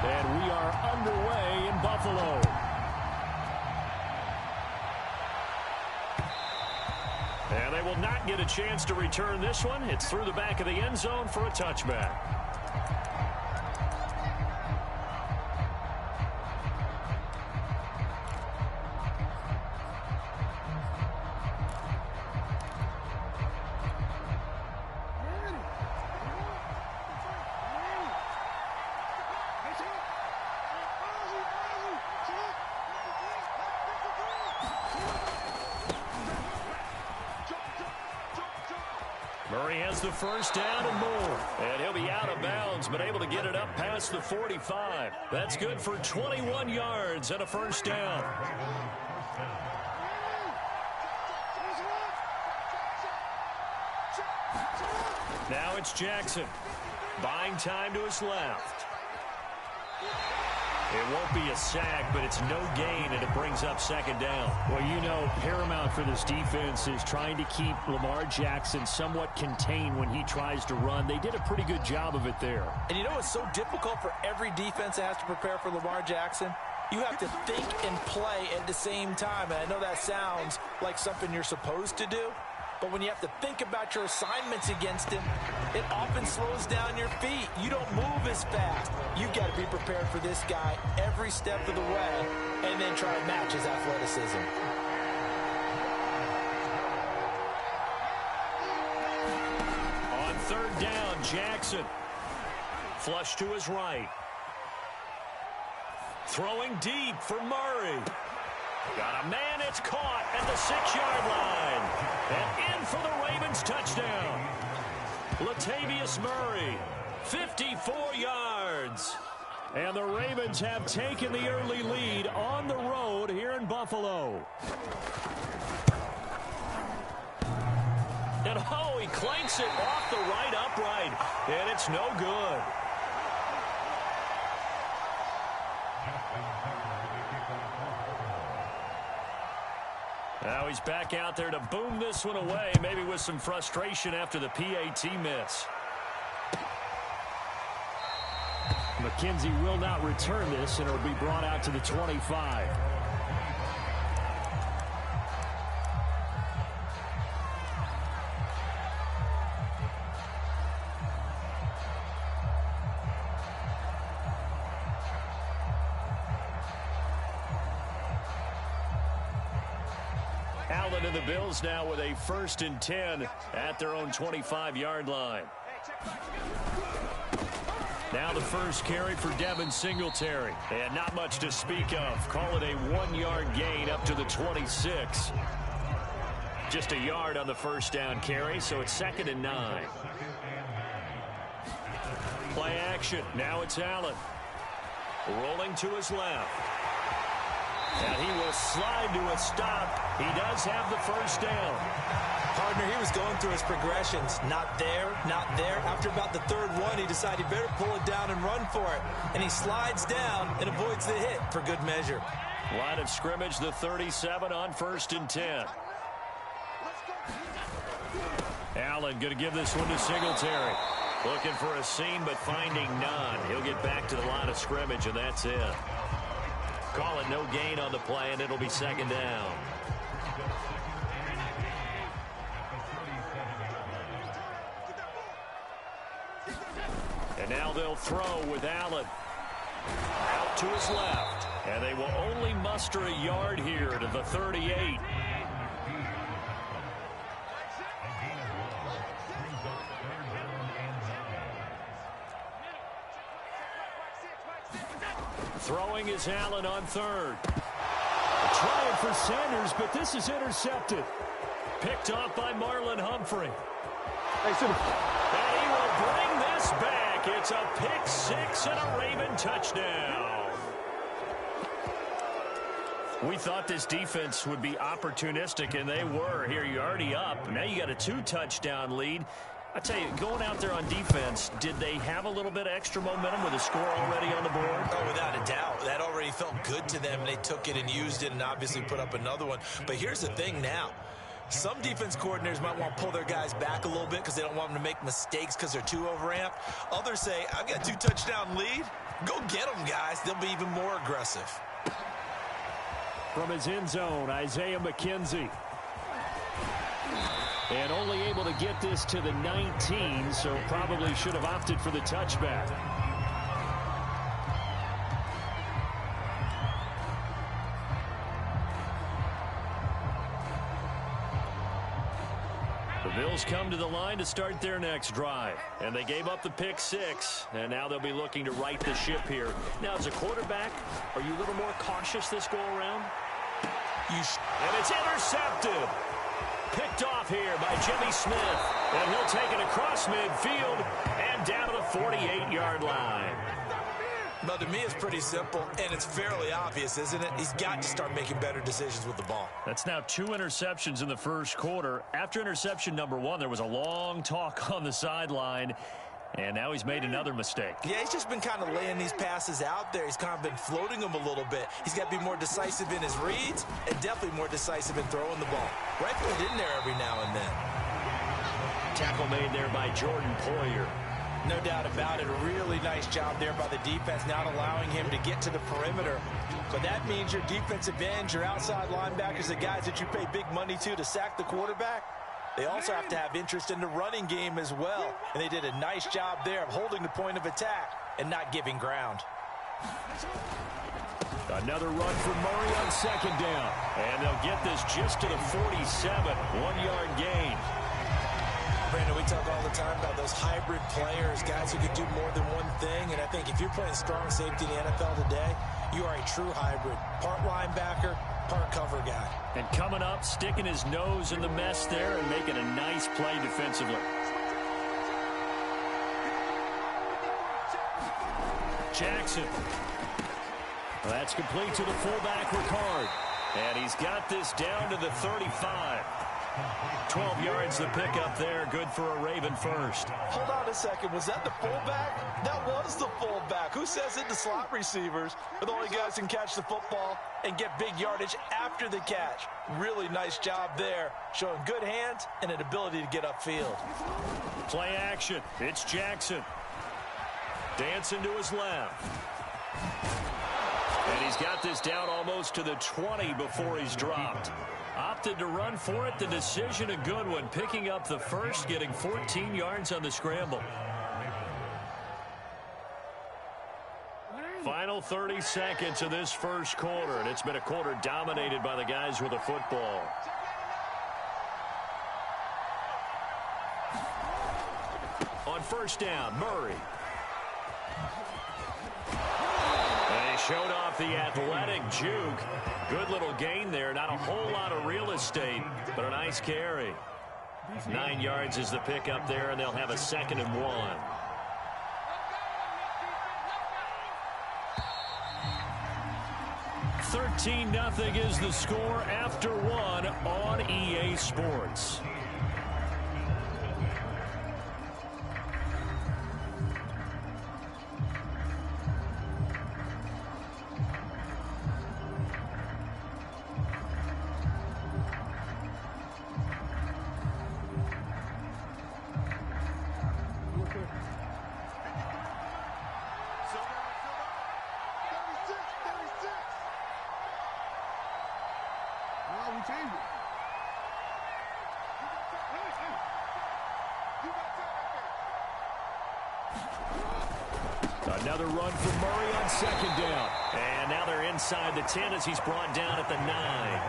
And we are underway in Buffalo. And they will not get a chance to return this one. It's through the back of the end zone for a touchback. Murray has the first down and more. And he'll be out of bounds, but able to get it up past the 45. That's good for 21 yards and a first down. Now it's Jackson. Buying time to his left. It won't be a sack, but it's no gain, and it brings up second down. Well, you know, paramount for this defense is trying to keep Lamar Jackson somewhat contained when he tries to run. They did a pretty good job of it there. And you know it's so difficult for every defense that has to prepare for Lamar Jackson? You have to think and play at the same time, and I know that sounds like something you're supposed to do. But when you have to think about your assignments against him, it often slows down your feet. You don't move as fast. You've got to be prepared for this guy every step of the way and then try to match his athleticism. On third down, Jackson. Flush to his right. Throwing deep for Murray. Got a man, it's caught at the 6-yard line. And in for the Ravens touchdown. Latavius Murray, 54 yards. And the Ravens have taken the early lead on the road here in Buffalo. And oh, he clanks it off the right upright. And it's no good. Now he's back out there to boom this one away, maybe with some frustration after the PAT miss. McKenzie will not return this, and it'll be brought out to the 25. Allen and the Bills now with a 1st and 10 at their own 25-yard line. Now the first carry for Devin Singletary. And not much to speak of. Call it a 1-yard gain up to the 26. Just a yard on the first down carry, so it's 2nd and 9. Play action. Now it's Allen. Rolling to his left. And he will slide to a stop. He does have the first down. Partner, he was going through his progressions. Not there, not there. After about the 3rd one, he decided he better pull it down and run for it. And he slides down and avoids the hit for good measure. Line of scrimmage, the 37 on 1st and 10. Allen going to give this one to Singletary. Looking for a seam, but finding none. He'll get back to the line of scrimmage, and that's it. Call it no gain on the play, and it'll be 2nd down. And now they'll throw with Allen. Out to his left. And they will only muster a yard here to the 38. Throwing is Allen on 3rd. Trying for Sanders, but this is intercepted. Picked off by Marlon Humphrey. Hey, And he will bring this back. It's a pick 6 and a Raven touchdown. We thought this defense would be opportunistic, and they were. Here, you're already up. Now you got a 2-touchdown lead. I tell you, going out there on defense, did they have a little bit of extra momentum with a score already on the board? Oh, without a doubt. That already felt good to them, and they took it and used it and obviously put up another one. But here's the thing now. Some defense coordinators might want to pull their guys back a little bit because they don't want them to make mistakes because they're too overamped. Others say, I've got a 2-touchdown lead. Go get them, guys. They'll be even more aggressive. From his end zone, Isaiah McKenzie. And only able to get this to the 19, so probably should have opted for the touchback. The Bills come to the line to start their next drive. And they gave up the pick 6. And now they'll be looking to right the ship here. Now, as a quarterback, are you a little more cautious this go-around? And it's intercepted. Picked off here by Jimmy Smith. And he'll take it across midfield and down to the 48-yard line. But to me, it's pretty simple, and it's fairly obvious, isn't it? He's got to start making better decisions with the ball. That's now 2 interceptions in the first quarter. After interception number 1, there was a long talk on the sideline. And now he's made another mistake. Yeah, he's just been kind of laying these passes out there. He's kind of been floating them a little bit. He's got to be more decisive in his reads and definitely more decisive in throwing the ball. Rifle it in there every now and then. Tackle made there by Jordan Poyer. No doubt about it. A really nice job there by the defense, not allowing him to get to the perimeter. But that means your defensive ends, your outside linebackers, the guys that you pay big money to sack the quarterback, they also have to have interest in the running game as well. And they did a nice job there of holding the point of attack and not giving ground. Another run for Murray on second down. And they'll get this just to the 47, 1-yard gain. Brandon, we talk all the time about those hybrid players, guys who can do more than one thing. And I think if you're playing strong safety in the NFL today, you are a true hybrid. Part linebacker, part cover guy. And coming up, sticking his nose in the mess there and making a nice play defensively. Jackson. Well, that's complete to the fullback, Ricard. And he's got this down to the 35. 12 yards the pickup there. Good for a Raven first. Hold on a second. Was that the fullback? That was the fullback. Who says it? The slot receivers are the only guys who can catch the football and get big yardage after the catch. Really nice job there, showing good hands and an ability to get upfield. Play action. It's Jackson. Dancing to his left. And he's got this down almost to the 20 before he's dropped. Opted to run for it. The decision a good one. Picking up the first, getting 14 yards on the scramble. Final 30 seconds of this first quarter, and it's been a quarter dominated by the guys with the football. On first down, Murray. And he showed off the athletic juke. Good little gain there. Not a whole lot of real estate, but a nice carry. 9 yards is the pickup there, and they'll have a 2nd and 1. $13-0 is the score after 1 on EA Sports. Another run for Murray on second down. And now they're inside the 10 as he's brought down at the 9.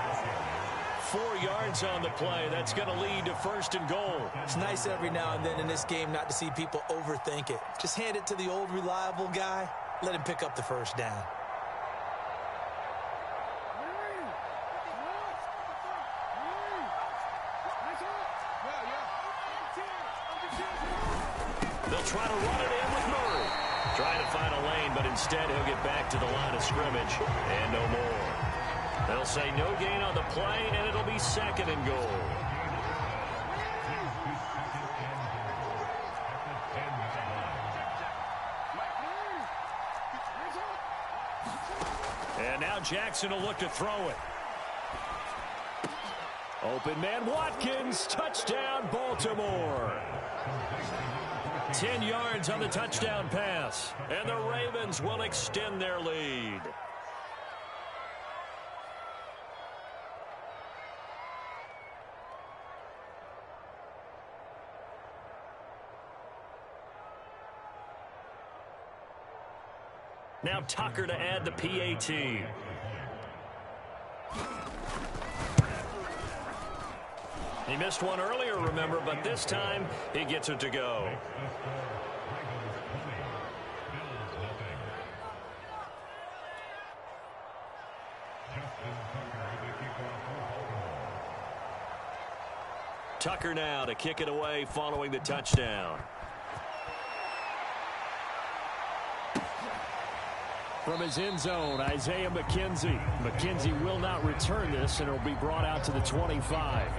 4 yards on the play. That's going to lead to 1st and goal. It's nice every now and then in this game not to see people overthink it. Just hand it to the old reliable guy. Let him pick up the first down. They'll try to run it in with Murray. Trying to find a lane, but instead he'll get back to the line of scrimmage and no more. They'll say no gain on the play, and it'll be 2nd and goal. And now Jackson will look to throw it. Open man Watkins, touchdown Baltimore. 10 yards on the touchdown pass, and the Ravens will extend their lead. Now Tucker to add the PAT. He missed one earlier, remember, but this time he gets it to go. Tucker now to kick it away following the touchdown. From his end zone, Isaiah McKenzie. McKenzie will not return this, and it'll be brought out to the 25.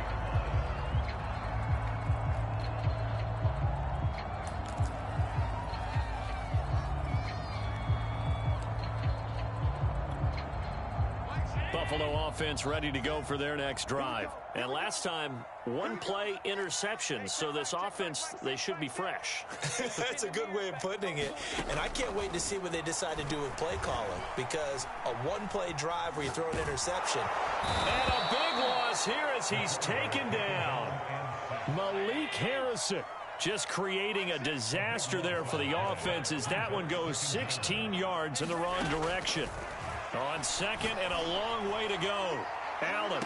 Buffalo offense ready to go for their next drive. And last time, 1-play interception, so this offense, they should be fresh. That's a good way of putting it. And I can't wait to see what they decide to do with play calling, because a 1-play drive where you throw an interception. And a big loss here as he's taken down. Malik Harrison just creating a disaster there for the offense as that one goes 16 yards in the wrong direction. On 2nd and a long way to go. Allen.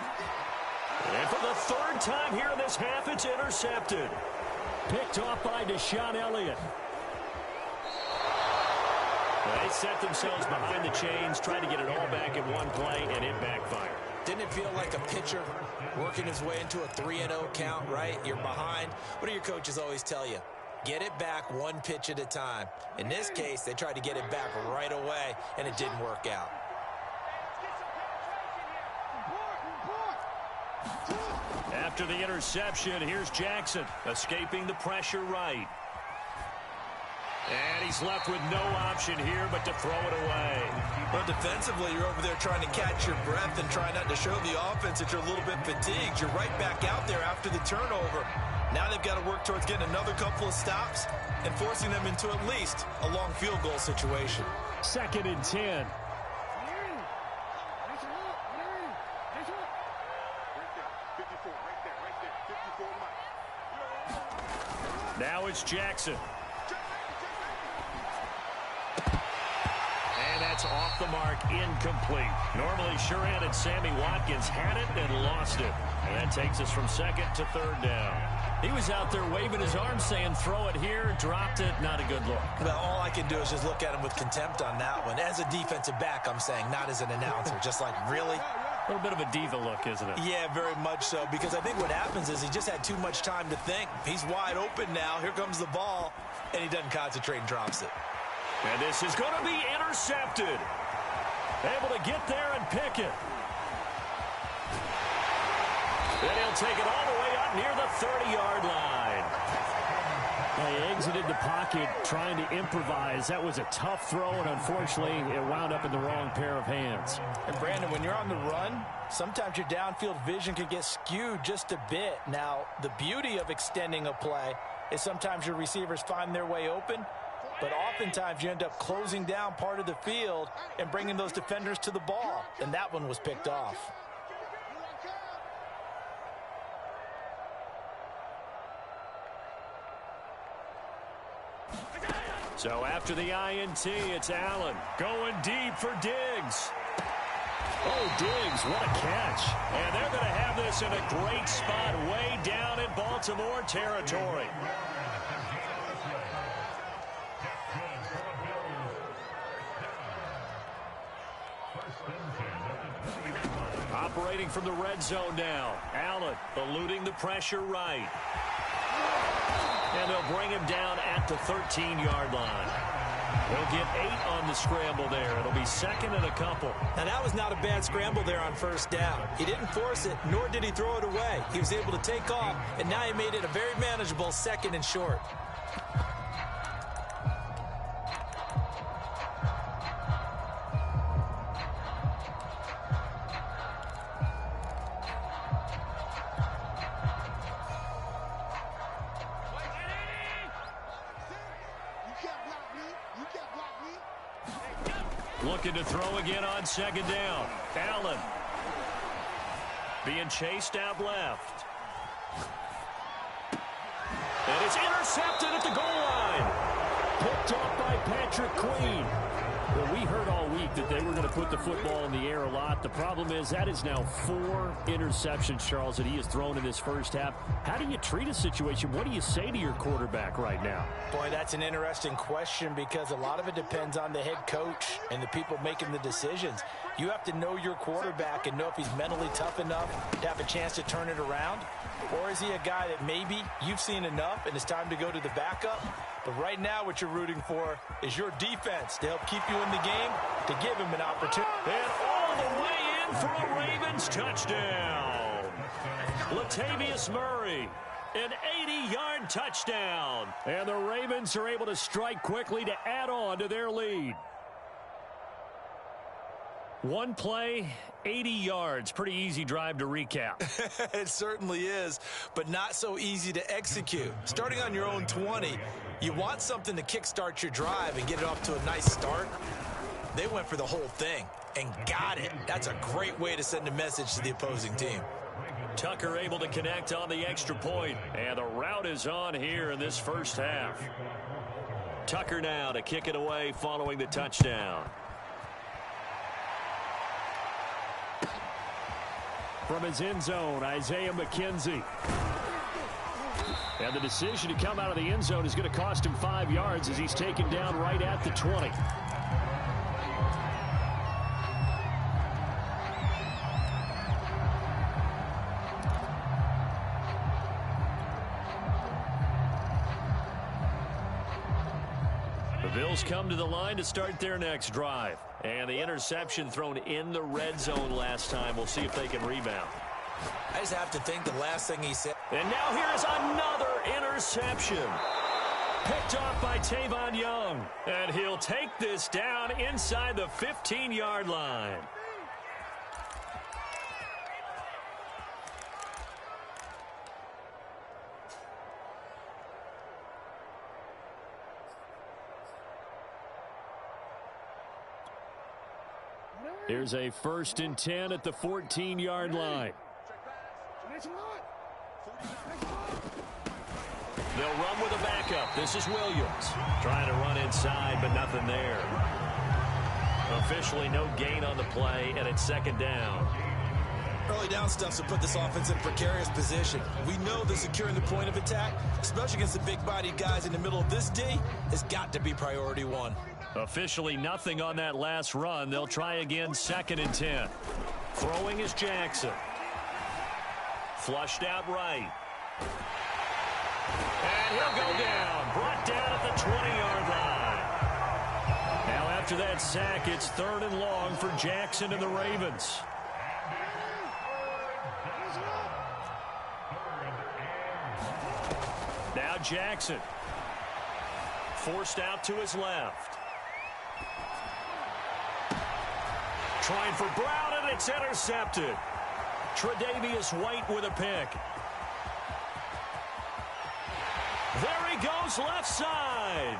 And for the 3rd time here in this half, it's intercepted. picked off by Deshaun Elliott. They set themselves behind the chains, tried to get it all back in one play, and it backfired. Didn't it feel like a pitcher working his way into a 3-0 count, right? You're behind. What do your coaches always tell you? Get it back one pitch at a time. In this case, they tried to get it back right away, and it didn't work out. After the interception, here's Jackson, escaping the pressure right. And he's left with no option here but to throw it away. But defensively, you're over there trying to catch your breath and try not to show the offense that you're a little bit fatigued. You're right back out there after the turnover. Now they've got to work towards getting another couple of stops and forcing them into at least a long field goal situation. 2nd and 10. Now it's Jackson. And that's off the mark, incomplete. Normally sure-handed Sammy Watkins had it and lost it. And that takes us from 2nd to 3rd down. He was out there waving his arms saying, throw it here, dropped it, not a good look. Well, all I can do is just look at him with contempt on that one. As a defensive back, I'm saying, not as an announcer. Just like, really? A little bit of a diva look, isn't it? Yeah, very much so, because I think what happens is he just had too much time to think. He's wide open now. Here comes the ball, and he doesn't concentrate and drops it. And this is going to be intercepted. Able to get there and pick it. Then he'll take it all the way up near the 30-yard line. They exited the pocket trying to improvise. That was a tough throw, and unfortunately, it wound up in the wrong pair of hands. And Brandon, when you're on the run, sometimes your downfield vision can get skewed just a bit. Now, the beauty of extending a play is sometimes your receivers find their way open, but oftentimes you end up closing down part of the field and bringing those defenders to the ball, and that one was picked off. So after the INT, it's Allen going deep for Diggs. Oh, Diggs, what a catch. And they're going to have this in a great spot way down in Baltimore territory. Operating from the red zone now. Allen eluding the pressure right. And they'll bring him down at the 13-yard line. They'll get 8 on the scramble there. It'll be second and a couple. Now, that was not a bad scramble there on first down. He didn't force it, nor did he throw it away. He was able to take off, and now he made it a very manageable second and short. Looking to throw again on second down. Allen being chased out left. And it's intercepted at the goal line. Picked off by Patrick Queen. Well, we heard all week that they were going to put the football in the air a lot. The problem is that is now 4 interceptions, Charles, that he has thrown in this first half. How do you treat a situation? What do you say to your quarterback right now? Boy, that's an interesting question because a lot of it depends on the head coach and the people making the decisions. You have to know your quarterback and know if he's mentally tough enough to have a chance to turn it around. Or is he a guy that maybe you've seen enough and it's time to go to the backup? But right now what you're rooting for is your defense to help keep you in the game, to give him an opportunity. And all the way in for a Ravens touchdown. Latavius Murray, an 80-yard touchdown. And the Ravens are able to strike quickly to add on to their lead. One play, 80 yards. Pretty easy drive to recap. It certainly is, but not so easy to execute. Starting on your own 20, you want something to kickstart your drive and get it off to a nice start. They went for the whole thing and got it. That's a great way to send a message to the opposing team. Tucker able to connect on the extra point, and the route is on here in this first half. Tucker now to kick it away following the touchdown. From his end zone, Isaiah McKenzie. And the decision to come out of the end zone is going to cost him 5 yards as he's taken down right at the 20. The Bills come to the line to start their next drive. And the interception thrown in the red zone last time. We'll see if they can rebound. I just have to think the last thing he said. And now here's another interception. Picked off by Tavon Young. And he'll take this down inside the 15-yard line. Here's a 1st and 10 at the 14-yard line. They'll run with a backup. This is Williams. Trying to run inside, but nothing there. Officially no gain on the play, and it's second down. Early down stuffs will put this offense in a precarious position. We know that securing the point of attack, especially against the big-bodied guys in the middle of this D, has got to be priority 1. Officially nothing on that last run. They'll try again, 2nd and 10. Throwing is Jackson. Flushed out right. And he'll go down. Brought down at the 20-yard line. Now after that sack, it's 3rd and long for Jackson and the Ravens. Now Jackson. Forced out to his left. Trying for Brown, and it's intercepted. Tre'Davious White with a pick. There he goes left side.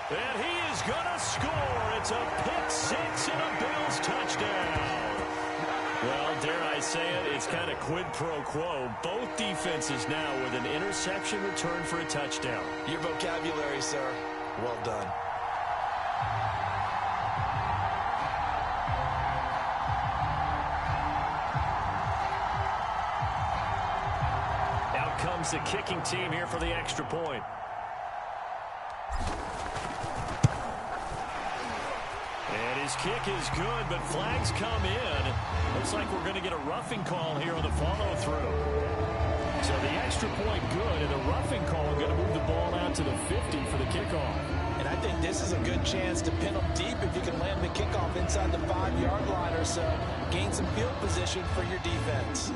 And he is going to score. It's a pick 6 and a Bills touchdown. Well, dare I say it, it's kind of quid pro quo. Both defenses now with an interception return for a touchdown. Your vocabulary, sir. Well done. Out comes the kicking team here for the extra point. And his kick is good, but flags come in. Looks like we're going to get a roughing call here on the follow-through. So the extra point good, and the roughing call going to move the ball out to the 50 for the kickoff. And I think this is a good chance to pin them deep if you can land the kickoff inside the 5-yard line or so. Gain some field position for your defense.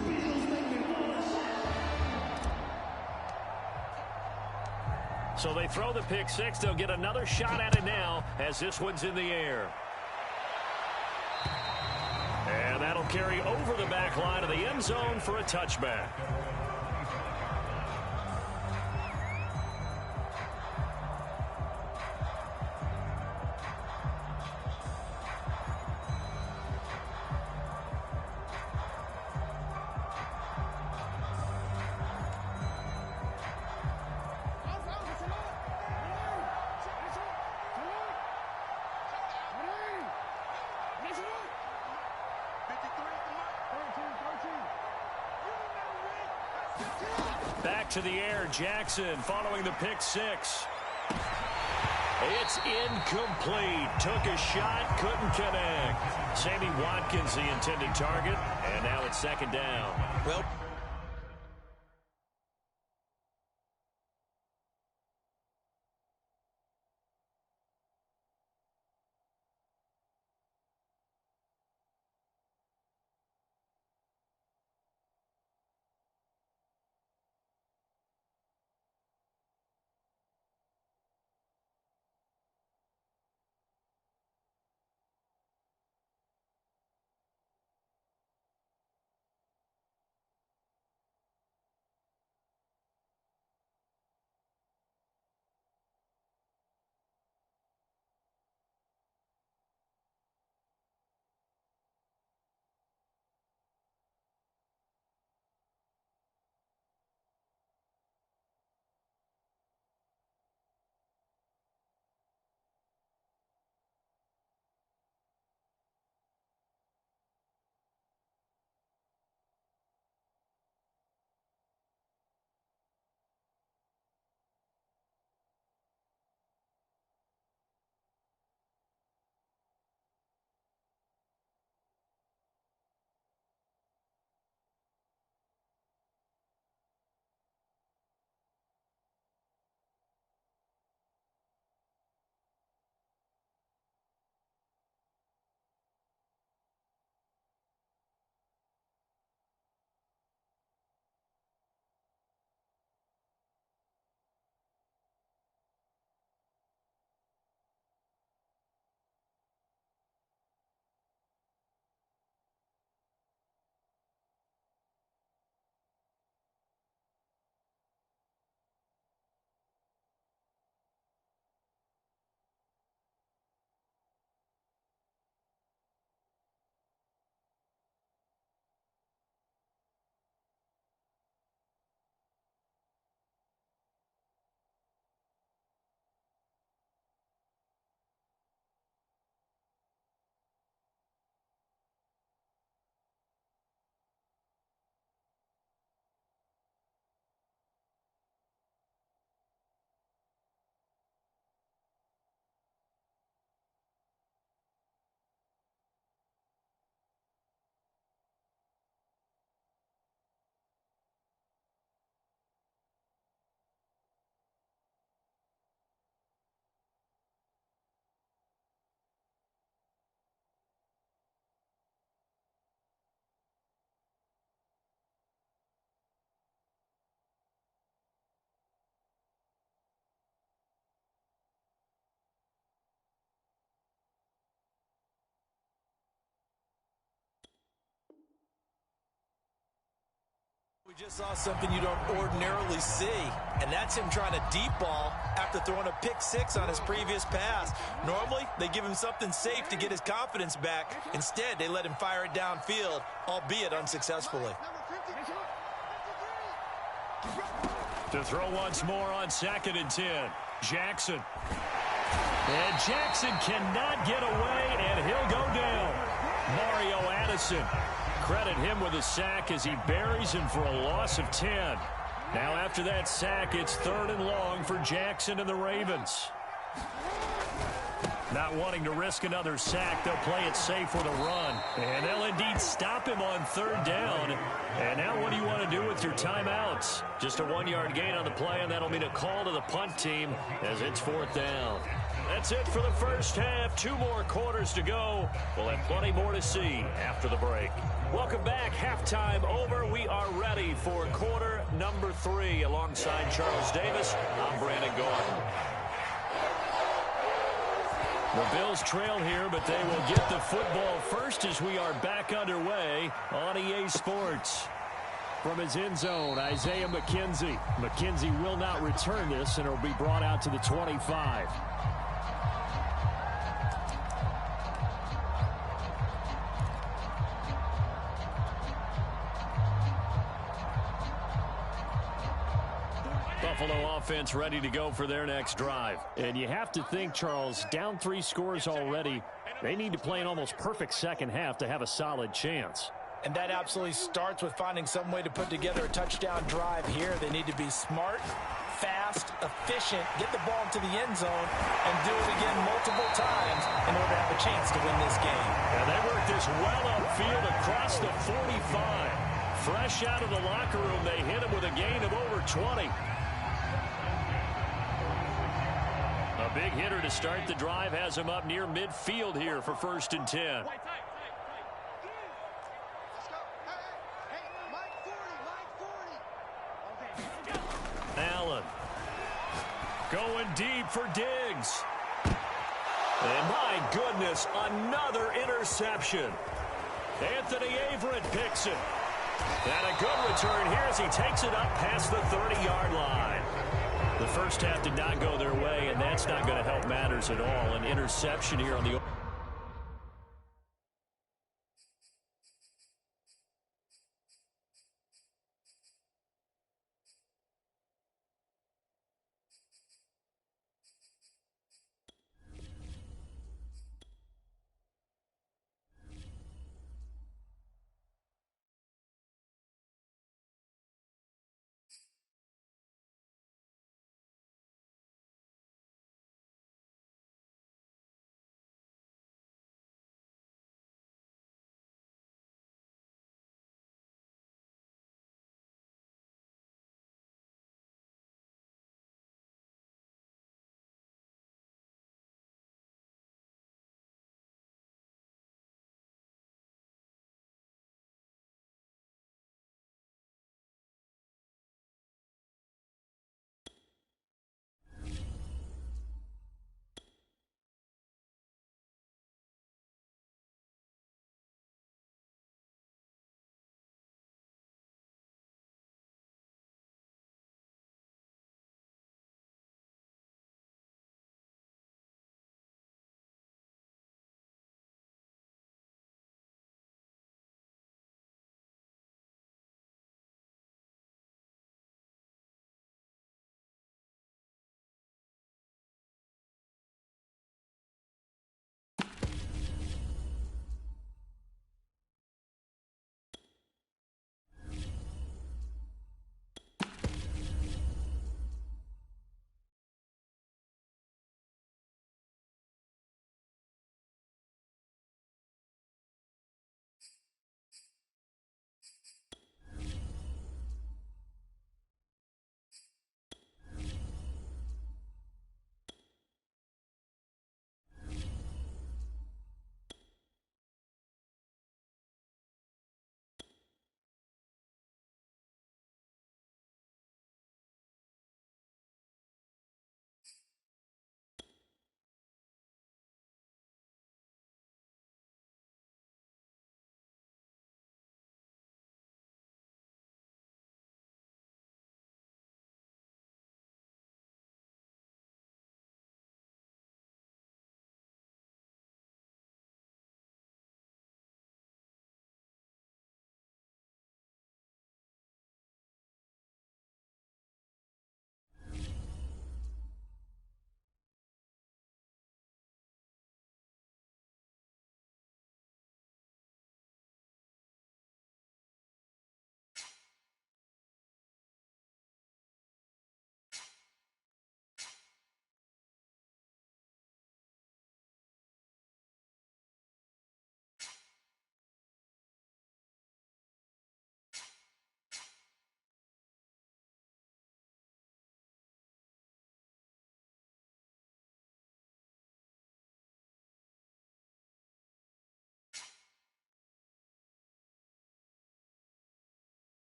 So they throw the pick six. They'll get another shot at it now as this one's in the air. And that'll carry over the back line of the end zone for a touchback. Back to the air, Jackson following the pick six. It's incomplete. Took a shot, couldn't connect. Sammy Watkins, the intended target, and now it's second down. Well, we just saw something you don't ordinarily see, and that's him trying to deep ball after throwing a pick six on his previous pass. Normally, they give him something safe to get his confidence back. Instead, they let him fire it downfield, albeit unsuccessfully. To throw once more on 2nd and 10. Jackson. And Jackson cannot get away, and he'll go down. Mario Addison. Credit him with a sack as he buries him for a loss of 10. Now after that sack, it's 3rd and long for Jackson and the Ravens. Not wanting to risk another sack, they'll play it safe with a run. And they'll indeed stop him on third down. And now what do you want to do with your timeouts? Just a 1-yard gain on the play, and that'll mean a call to the punt team as it's fourth down. That's it for the first half. 2 more quarters to go. We'll have plenty more to see after the break. Welcome back. Halftime over. We are ready for quarter number 3. Alongside Charles Davis, I'm Brandon Gordon. The Bills trail here, but they will get the football first as we are back underway on EA Sports. From his end zone, Isaiah McKenzie. McKenzie will not return this, and it will be brought out to the 25. Buffalo offense ready to go for their next drive. And you have to think, Charles, down 3 scores already. They need to play an almost perfect second half to have a solid chance. And that absolutely starts with finding some way to put together a touchdown drive here. They need to be smart, fast, efficient, get the ball to the end zone, and do it again multiple times in order to have a chance to win this game. And they work this well upfield across the 45. Fresh out of the locker room, they hit him with a gain of over 20. A big hitter to start the drive has him up near midfield here for 1st and 10. Allen going deep for Diggs. And my goodness, another interception. Anthony Averett picks it. And a good return here as he takes it up past the 30-yard line. The first half did not go their way, and that's not going to help matters at all. An interception here on the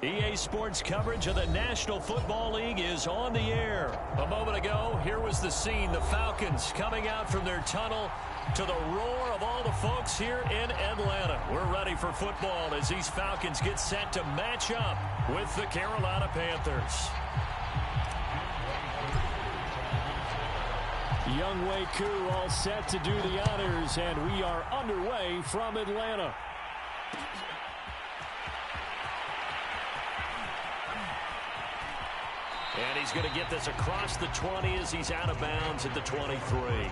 EA Sports coverage of the National Football League is on the air. A moment ago, here was the scene. The Falcons coming out from their tunnel to the roar of all the folks here in Atlanta. We're ready for football as these Falcons get set to match up with the Carolina Panthers. Younghoe Koo all set to do the honors, and we are underway from Atlanta. And he's going to get this across the 20 as he's out of bounds at the 23.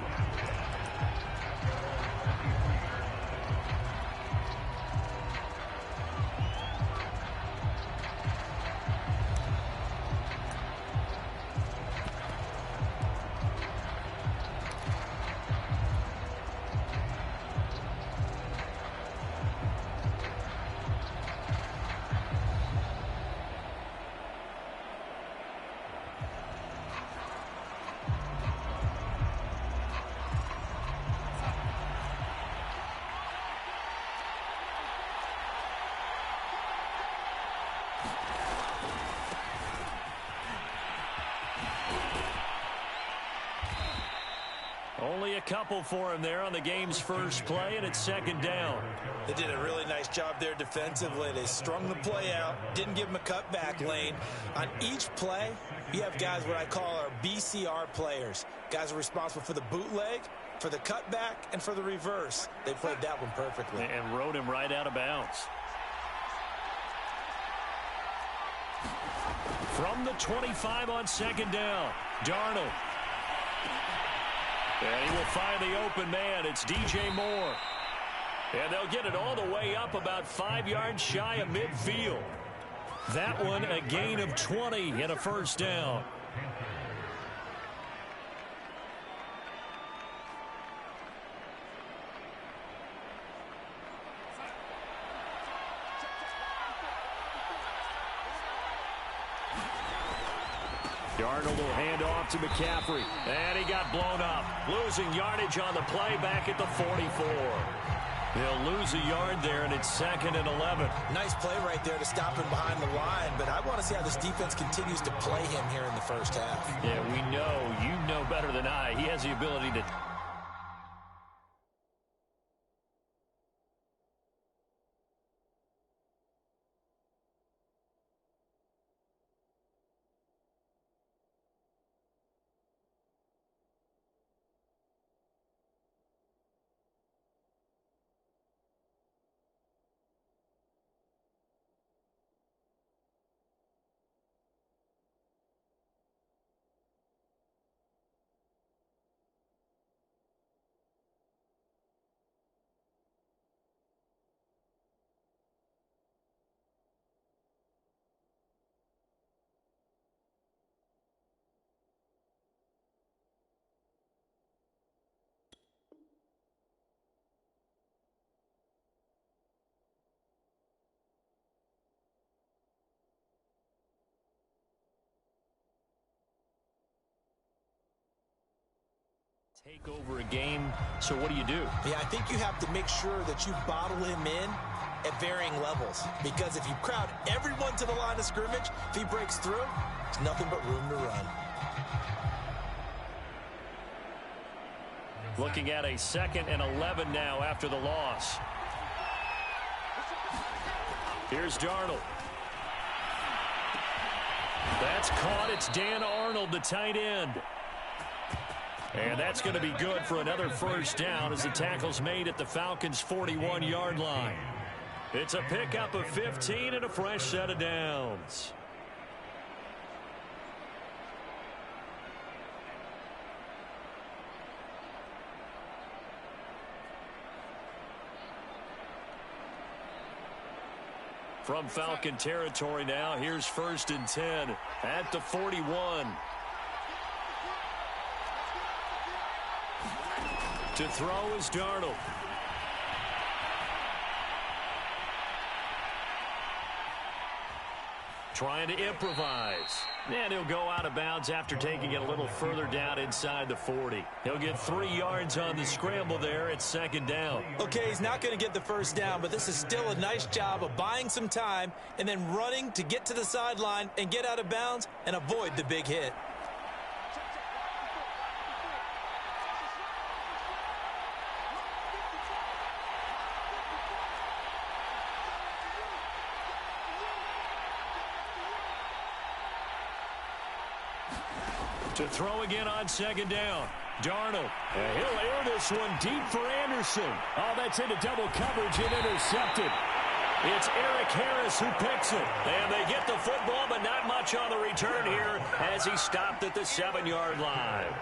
Only a couple for him there on the game's first play, and it's second down. They did a really nice job there defensively. They strung the play out, didn't give him a cutback lane. On each play, you have guys what I call our BCR players. Guys are responsible for the bootleg, for the cutback, and for the reverse. They played that one perfectly. And rode him right out of bounds. From the 25 on second down, Darnold. And he will find the open man. It's DJ Moore. And they'll get it all the way up about 5 yards shy of midfield. That one a gain of 20 and a first down. Darnold will hand off to McCaffrey. And he got blown up. Losing yardage on the play back at the 44. They'll lose a yard there, and it's second and 11. Nice play right there to stop him behind the line, but I want to see how this defense continues to play him here in the first half. Yeah, we know. You know better than I. He has the ability to... take over a game. So what do you do? Yeah, I think you have to make sure that you bottle him in at varying levels. Because if you crowd everyone to the line of scrimmage, if he breaks through, there's nothing but room to run. Looking at a second and 11 now after the loss. Here's Darnold. That's caught. It's Dan Arnold, the tight end. And that's going to be good for another first down as the tackle's made at the Falcons' 41-yard line. It's a pickup of 15 and a fresh set of downs. From Falcon territory now, here's 1st and 10 at the 41. To throw is Darnold. trying to improvise. And he'll go out of bounds after taking it a little further down inside the 40. He'll get 3 yards on the scramble there at second down. Okay, he's not going to get the first down, but this is still a nice job of buying some time and then running to get to the sideline and get out of bounds and avoid the big hit. To throw again on second down. Darnold. And he'll air this one deep for Anderson. Oh, that's into double coverage and intercepted. It's Eric Harris who picks it. And they get the football, but not much on the return here as he stopped at the 7-yard line.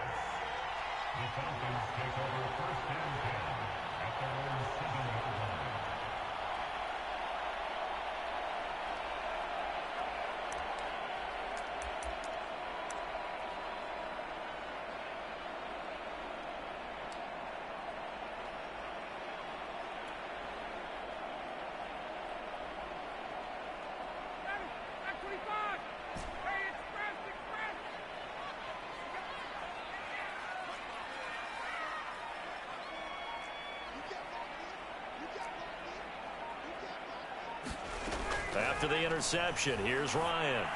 After the interception, here's Ryan.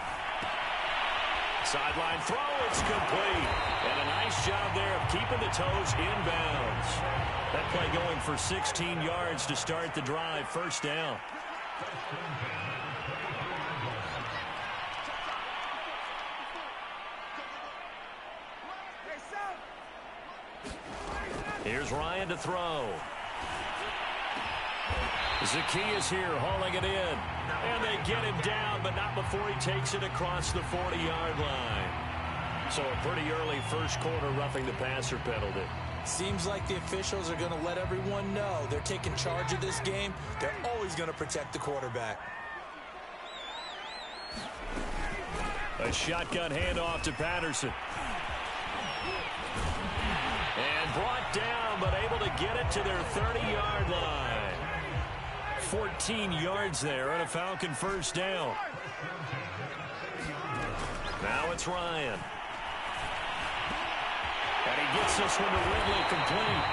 Sideline throw, it's complete. And a nice job there of keeping the toes inbounds. That play going for 16 yards to start the drive. First down. Here's Ryan to throw. Zacchaeus here hauling it in. And they get him down, but not before he takes it across the 40-yard line. So a pretty early first quarter roughing the passer penalty. Seems like the officials are going to let everyone know they're taking charge of this game. They're always going to protect the quarterback. A shotgun handoff to Patterson. And brought down, but able to get it to their 30-yard line. 14 yards there and a Falcon first down. Now it's Ryan. And he gets this one to Ridley complete.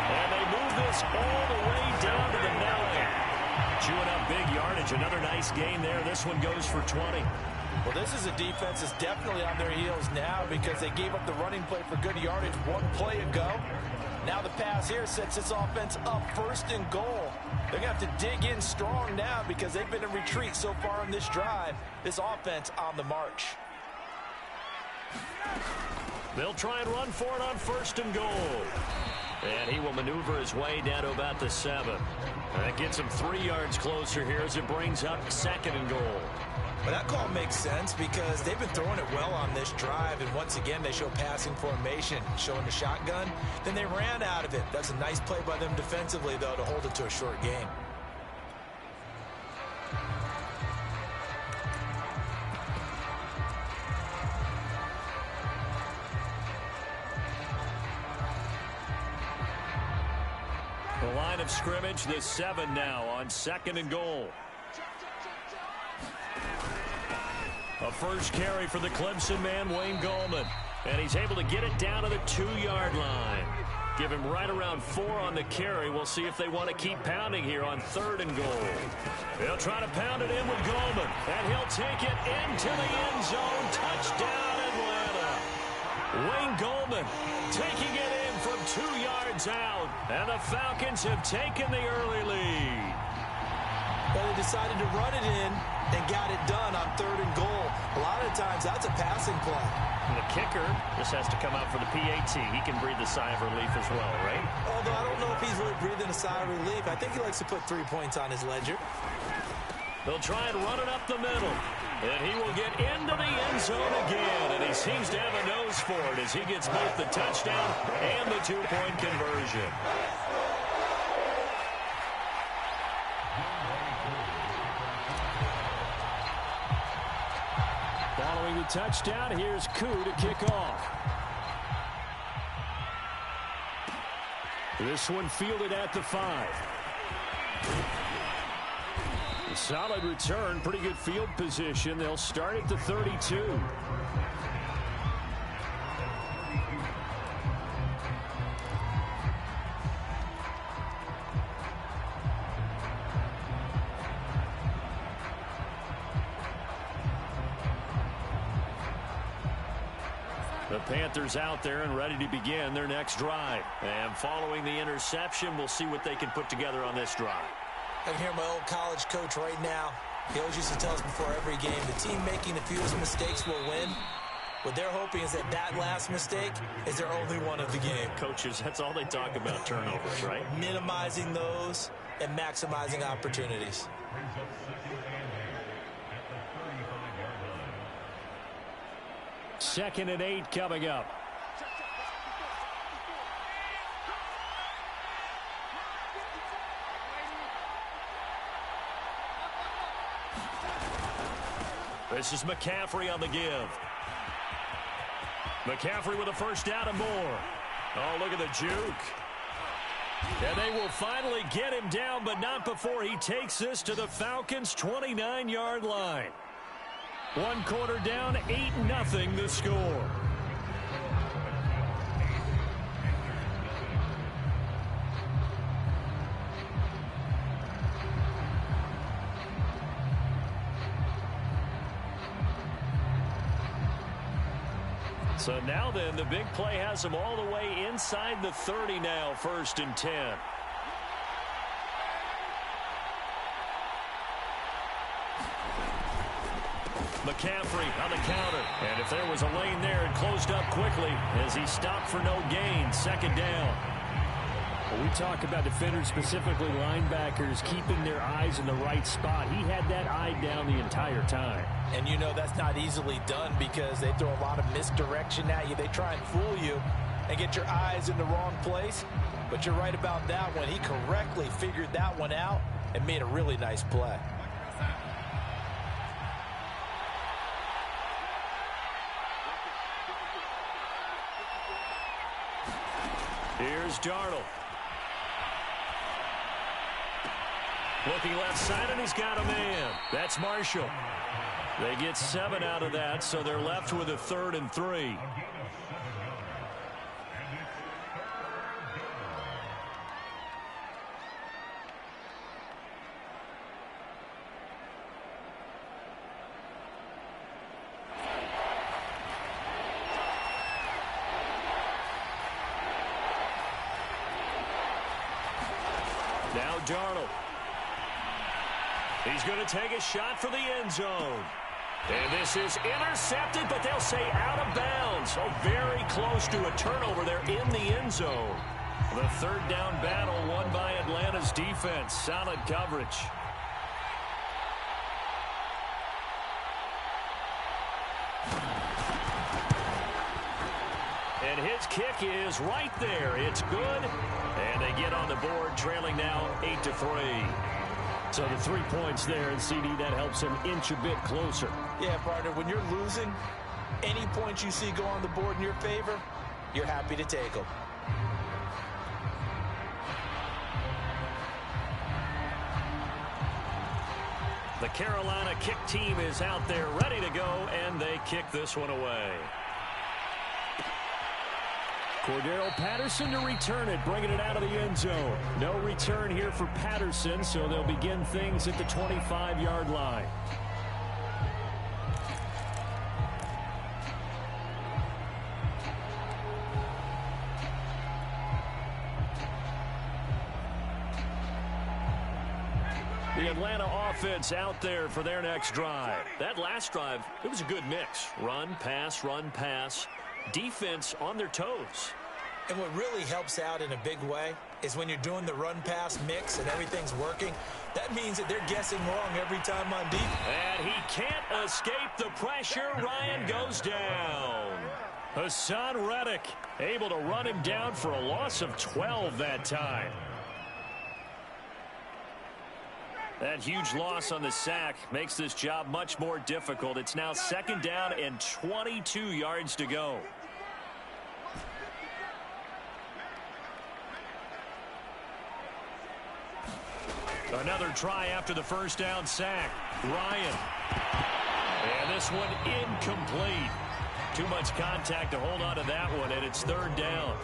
And they move this all the way down to the 9. Chewing up big yardage. Another nice gain there. This one goes for 20. Well, this is a defense that's definitely on their heels now because they gave up the running play for good yardage one play ago. Now the pass here sets this offense up first and goal. They're going to have to dig in strong now because they've been in retreat so far on this drive. This offense on the march. They'll try and run for it on first and goal. And he will maneuver his way down to about the 7. That gets him 3 yards closer here as it brings up second and goal. Well, that call makes sense because they've been throwing it well on this drive, and once again they show passing formation, showing the shotgun. Then they ran out of it. That's a nice play by them defensively, though, to hold it to a short game. The line of scrimmage, the 7 now on second and goal. A first carry for the Clemson man, Wayne Gallman. And he's able to get it down to the 2-yard line. Give him right around 4 on the carry. We'll see if they want to keep pounding here on third and goal. They'll try to pound it in with Gallman. And he'll take it into the end zone. Touchdown, Atlanta. Wayne Gallman taking it in from 2 yards out. And the Falcons have taken the early lead. Well, they decided to run it in and got it done on third and goal. A lot of times, that's a passing play. And the kicker just has to come out for the PAT. He can breathe a sigh of relief as well, right? Although I don't know if he's really breathing a sigh of relief. I think he likes to put 3 points on his ledger. They'll try and run it up the middle. And he will get into the end zone again. And he seems to have a nose for it as he gets both the touchdown and the 2-point conversion. Following the touchdown, here's Koo to kick off. This one fielded at the 5. The Solid return, pretty good field position. They'll start at the 32. The Panthers out there and ready to begin their next drive. And following the interception, we'll see what they can put together on this drive. I can hear my old college coach right now. He always used to tell us before every game, the team making the fewest mistakes will win. What they're hoping is that that last mistake is their only one of the game. Coaches, that's all they talk about, turnovers, right? Minimizing those and maximizing opportunities. Second and 8 coming up. This is McCaffrey on the give. McCaffrey with a first down and more. Oh, look at the juke. And they will finally get him down, but not before he takes this to the Falcons' 29-yard line. 1 quarter down, 8-0 the score. So now then, the big play has them all the way inside the 30 now, 1st and 10. McCaffrey on the counter. And if there was a lane there, it closed up quickly as he stopped for no gain. 2nd down. Well, we talk about defenders, specifically linebackers, keeping their eyes in the right spot. He had that eye down the entire time. And you know that's not easily done because they throw a lot of misdirection at you. They try and fool you and get your eyes in the wrong place. But you're right about that one. He correctly figured that one out and made a really nice play. Here's Darnold. Looking left side, and he's got a man. That's Marshall. They get 7 out of that, so they're left with a 3rd and 3. Now Darnold. He's going to take a shot for the end zone. And this is intercepted, but they'll say out of bounds. So very close to a turnover there in the end zone. The 3rd down battle won by Atlanta's defense. Solid coverage. And his kick is right there. It's good. And they get on the board, trailing now 8-3. So the 3 points there, and CD, that helps them inch a bit closer. Yeah, partner, when you're losing, any points you see go on the board in your favor, you're happy to take them. The Carolina kick team is out there ready to go, and they kick this one away. Cordero Patterson to return it, bringing it out of the end zone. No return here for Patterson, so they'll begin things at the 25-yard line. The Atlanta offense out there for their next drive. That last drive, it was a good mix. Run, pass, defense on their toes. And what really helps out in a big way is when you're doing the run-pass mix and everything's working, that means that they're guessing wrong every time on deep. And he can't escape the pressure. Ryan goes down. Hassan Reddick able to run him down for a loss of 12 that time. That huge loss on the sack makes this job much more difficult. It's now 2nd down and 22 yards to go. Another try after the first down sack. Ryan. And this one incomplete. Too much contact to hold on to that one, and it's third down.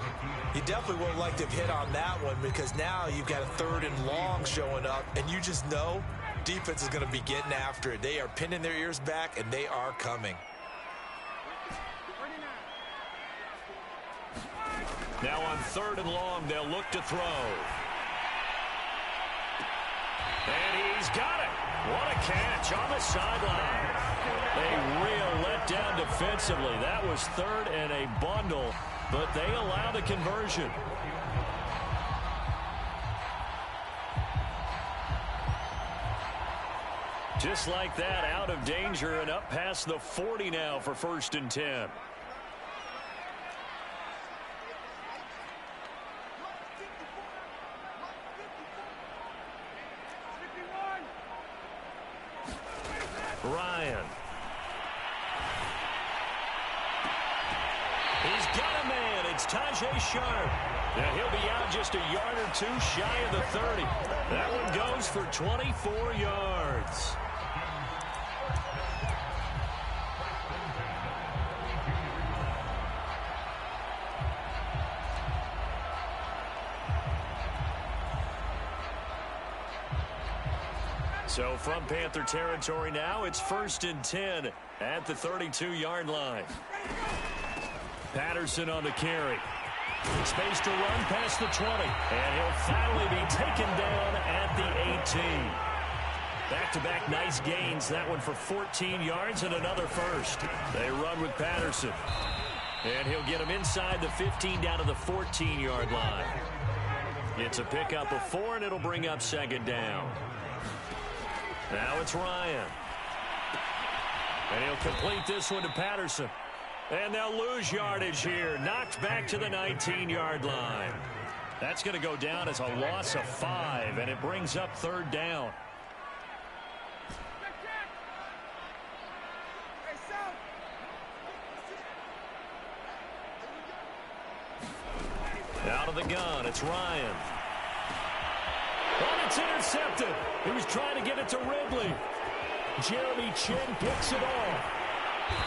You definitely would like to have hit on that one because now you've got a third and long showing up, and you just know defense is going to be getting after it. They are pinning their ears back, and they are coming. Now on third and long, they'll look to throw. And he's got it. What a catch on the sideline. A real letdown defensively. That was third and a bundle, but they allow the conversion. Just like that, out of danger and up past the 40 now for 1st and 10. Ryan. He's got a man. It's Tajay Sharp. Now he'll be out just a yard or two shy of the 30. That one goes for 24 yards. So from Panther territory now, it's 1st and 10 at the 32-yard line. Patterson on the carry. Space to run past the 20. And he'll finally be taken down at the 18. Back-to-back nice gains. That one for 14 yards and another first. They run with Patterson. And he'll get him inside the 15 down to the 14-yard line. It's a pickup of 4, and it'll bring up 2nd down. Now it's Ryan. And he'll complete this one to Patterson. And they'll lose yardage here. Knocked back to the 19-yard line. That's going to go down as a loss of 5, and it brings up 3rd down. Out of the gun, it's Ryan. And it's intercepted. He was trying to get it to Ridley. Jeremy Chin picks it off.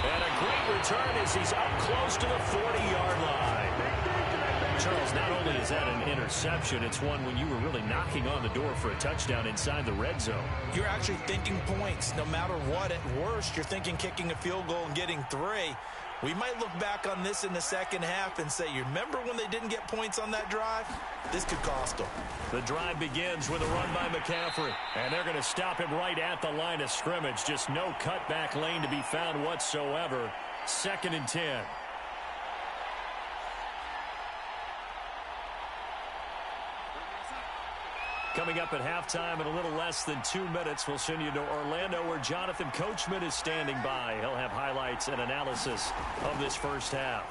And a great return as he's up close to the 40-yard line. Charles, not only is that an interception, it's one when you were really knocking on the door for a touchdown inside the red zone. You're actually thinking points. No matter what, at worst, you're thinking kicking a field goal and getting 3. We might look back on this in the second half and say, you remember when they didn't get points on that drive? This could cost them. The drive begins with a run by McCaffrey. And they're going to stop him right at the line of scrimmage. Just no cutback lane to be found whatsoever. 2nd and 10. Coming up at halftime in a little less than 2 minutes, we'll send you to Orlando where Jonathan Coachman is standing by. He'll have highlights and analysis of this first half.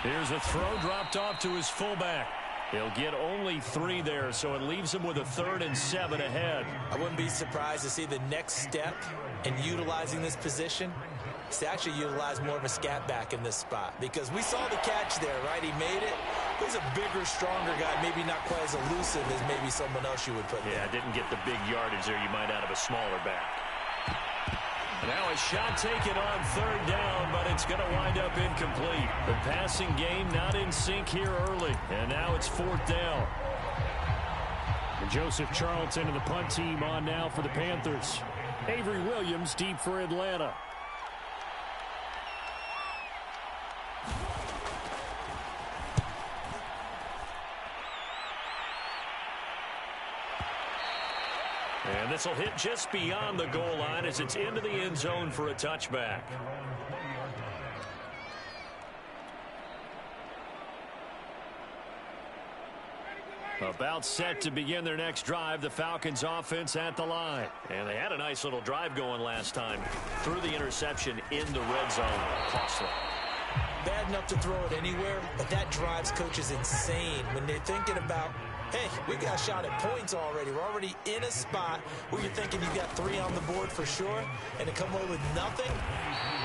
Here's a throw dropped off to his fullback. He'll get only 3 there, so it leaves him with a 3rd and 7 ahead. I wouldn't be surprised to see the next step in utilizing this position is to actually utilize more of a scat back in this spot, because we saw the catch there, right? He made it. He's a bigger, stronger guy, maybe not quite as elusive as maybe someone else you would put there. Yeah, didn't get the big yardage there you might out of a smaller back. Now a shot taken on 3rd down, but it's going to wind up incomplete. The passing game not in sync here early, and now it's 4th down. And Joseph Charlton and the punt team on now for the Panthers. Avery Williams deep for Atlanta. And this will hit just beyond the goal line as it's into the end zone for a touchback. About set to begin their next drive, the Falcons offense at the line. And they had a nice little drive going last time. Threw the interception in the red zone. Costly. Bad enough to throw it anywhere, but that drives coaches insane when they're thinking about, hey, we got a shot at points already. We're already in a spot where you're thinking you've got 3 on the board for sure, and to come away with nothing,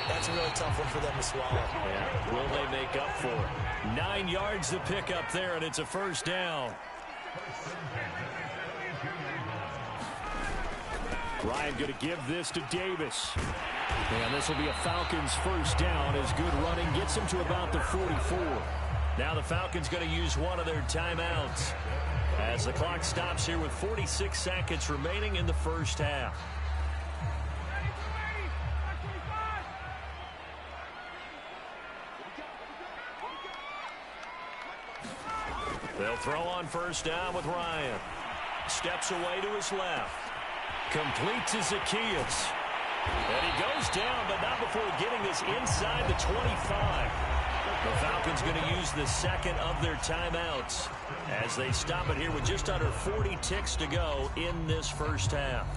that's a really tough one for them to swallow. Yeah. Will they make up for it? 9 yards to pick up there, and it's a 1st down. Ryan going to give this to Davis. And this will be a Falcons first down as good running gets him to about the 44. Now the Falcons going to use one of their timeouts as the clock stops here with 46 seconds remaining in the first half. They'll throw on first down with Ryan. Steps away to his left. Complete to Zacchaeus. And he goes down, but not before getting this inside the 25. The Falcons going to use the second of their timeouts as they stop it here with just under 40 ticks to go in this first half.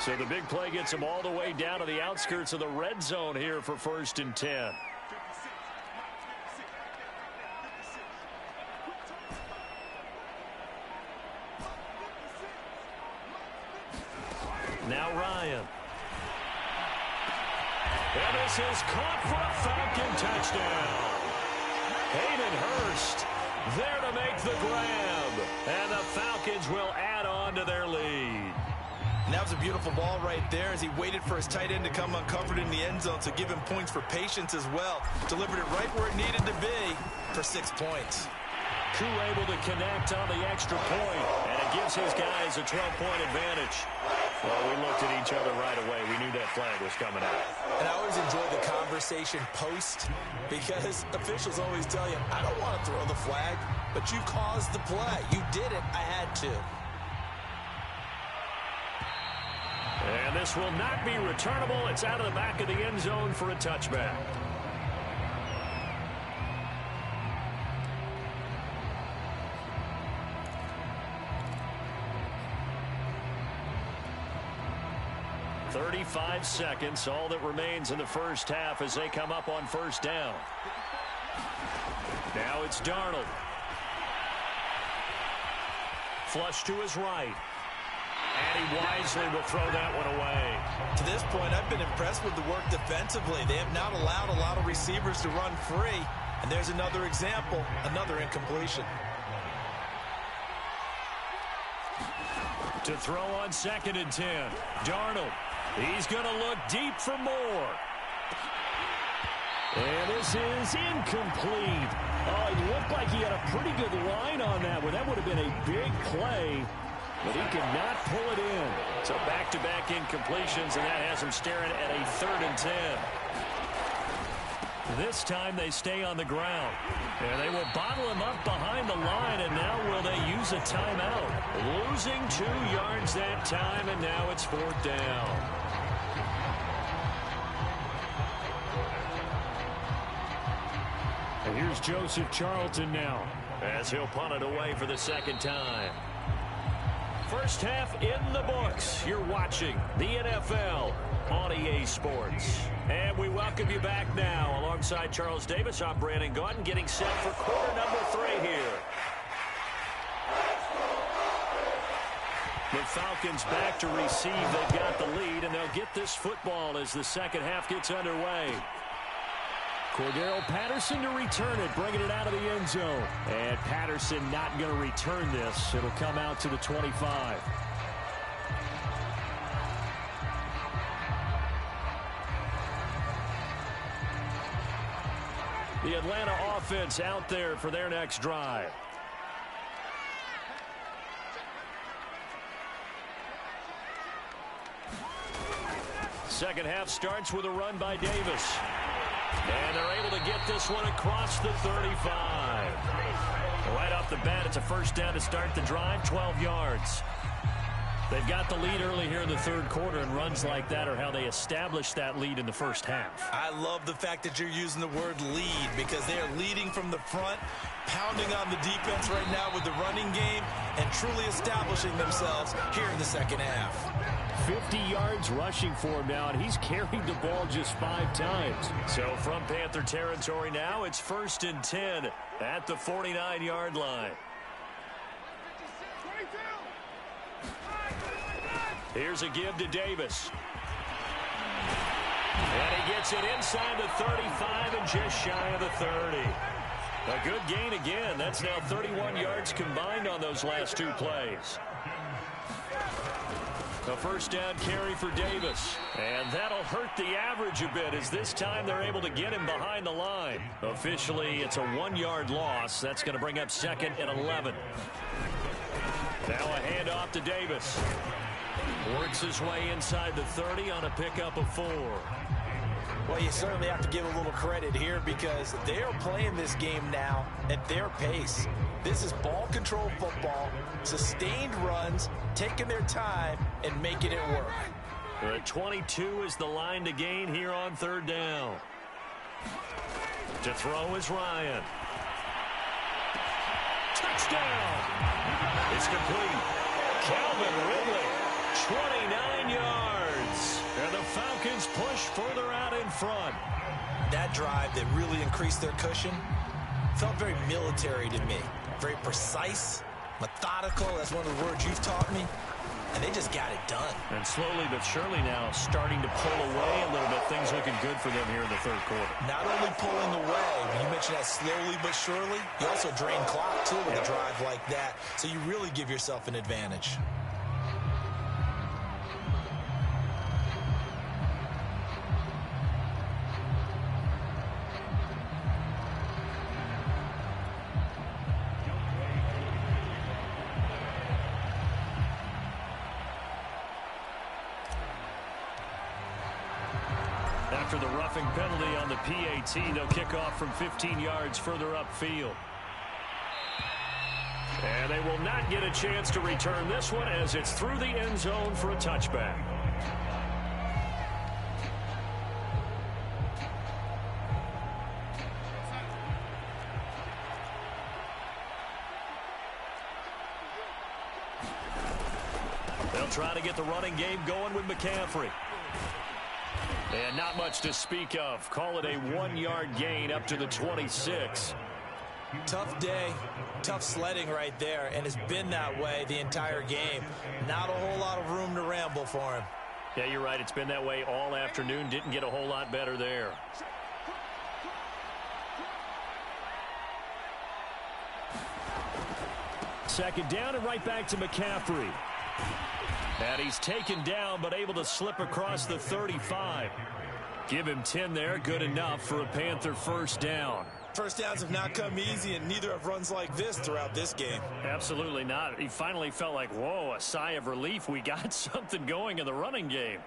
So the big play gets them all the way down to the outskirts of the red zone here for 1st and 10. Now Ryan. And this is caught for a Falcon touchdown. Hayden Hurst there to make the grab. And the Falcons will add on to their lead. And that was a beautiful ball right there as he waited for his tight end to come uncovered in the end zone, so give him points for patience as well. Delivered it right where it needed to be for 6 points. Koo able to connect on the extra point, and it gives his guys a 12-point advantage. Well, we looked at each other right away. We knew that flag was coming out. And I always enjoy the conversation post because officials always tell you, I don't want to throw the flag, but you caused the play. You did it. I had to. And this will not be returnable. It's out of the back of the end zone for a touchback. "35 seconds, all that remains in the first half as they come up on first down. Now it's Darnold. Flush to his right. And he wisely will throw that one away. To this point, I've been impressed with the work defensively. They have not allowed a lot of receivers to run free. And there's another example, another incompletion. To throw on 2nd and 10. Darnold. He's going to look deep for more. And this is incomplete. Oh, it looked like he had a pretty good line on that one. That would have been a big play. But he could not pull it in. So back-to-back incompletions, and that has him staring at a 3rd and 10. This time they stay on the ground. And they will bottle him up behind the line, and now will they use a timeout? Losing 2 yards that time, and now it's 4th down. And here's Joseph Charlton now, as he'll punt it away for the 2nd time. First half in the books. You're watching the NFL on EA Sports. And we welcome you back now. Alongside Charles Davis, I'm Brandon Gaudin, getting set for quarter number 3 here. The Falcons back to receive. They've got the lead, and they'll get this football as the second half gets underway. Cordero Patterson to return it, bringing it out of the end zone. And Patterson not going to return this. It'll come out to the 25. The Atlanta offense out there for their next drive. Second half starts with a run by Davis. And they're able to get this one across the 35. Right off the bat, it's a first down to start the drive, 12 yards. They've got the lead early here in the third quarter, and runs like that are how they established that lead in the first half. I love the fact that you're using the word lead because they are leading from the front, pounding on the defense right now with the running game, and truly establishing themselves here in the second half. 50 yards rushing for him now, and he's carried the ball just 5 times. So from Panther territory now, it's 1st and 10 at the 49-yard line. Here's a give to Davis. And he gets it inside the 35 and just shy of the 30. A good gain again. That's now 31 yards combined on those last 2 plays. A first down carry for Davis. And that'll hurt the average a bit as this time they're able to get him behind the line. Officially, it's a 1-yard loss. That's going to bring up 2nd and 11. Now a handoff to Davis. Works his way inside the 30 on a pickup of 4. Well, you certainly have to give a little credit here because they are playing this game now at their pace. This is ball control football, sustained runs, taking their time and making it work. At 22 is the line to gain here on 3rd down. To throw is Ryan. Touchdown! It's complete. Calvin Ridley. 29 yards. And the Falcons push further out in front. That drive that really increased their cushion felt very military to me. Very precise, methodical. That's one of the words you've taught me. And they just got it done. And slowly but surely now starting to pull away a little bit. Things looking good for them here in the 3rd quarter. Not only pulling away, you mentioned that slowly but surely. You also drain clock, too, with a drive like that. So you really give yourself an advantage. After the roughing penalty on the PAT, they'll kick off from 15 yards further upfield. And they will not get a chance to return this one as it's through the end zone for a touchback. They'll try to get the running game going with McCaffrey. And not much to speak of. Call it a 1-yard gain up to the 26. Tough day, tough sledding right there, and it's been that way the entire game. Not a whole lot of room to ramble for him. Yeah, you're right. It's been that way all afternoon. Didn't get a whole lot better there. Second down and right back to McCaffrey. And he's taken down but able to slip across the 35. Give him 10 there. Good enough for a Panther first down. First downs have not come easy, and neither have runs like this throughout this game. Absolutely not. He finally felt like, whoa, a sigh of relief. We got something going in the running game.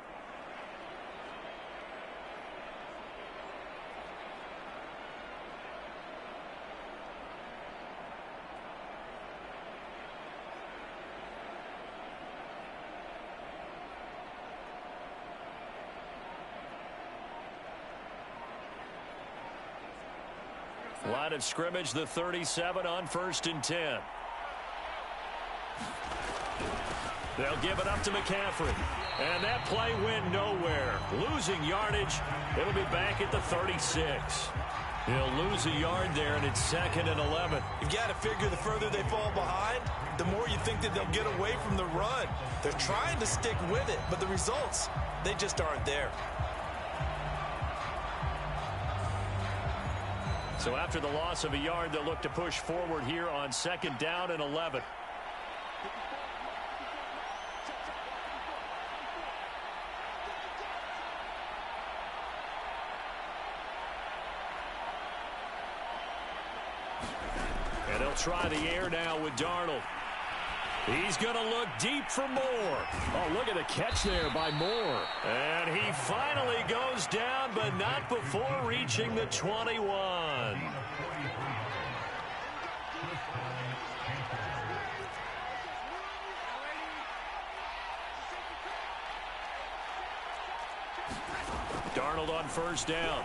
Line of scrimmage, the 37 on 1st and 10. They'll give it up to McCaffrey. And that play went nowhere. Losing yardage. It'll be back at the 36. He'll lose a yard there, and it's 2nd and 11. You've got to figure the further they fall behind, the more you think that they'll get away from the run. They're trying to stick with it, but the results, they just aren't there. So after the loss of a yard, they'll look to push forward here on 2nd down and 11. And they'll try the air now with Darnold. He's going to look deep for Moore. Oh, look at the catch there by Moore. And he finally goes down, but not before reaching the 21. Darnold on first down.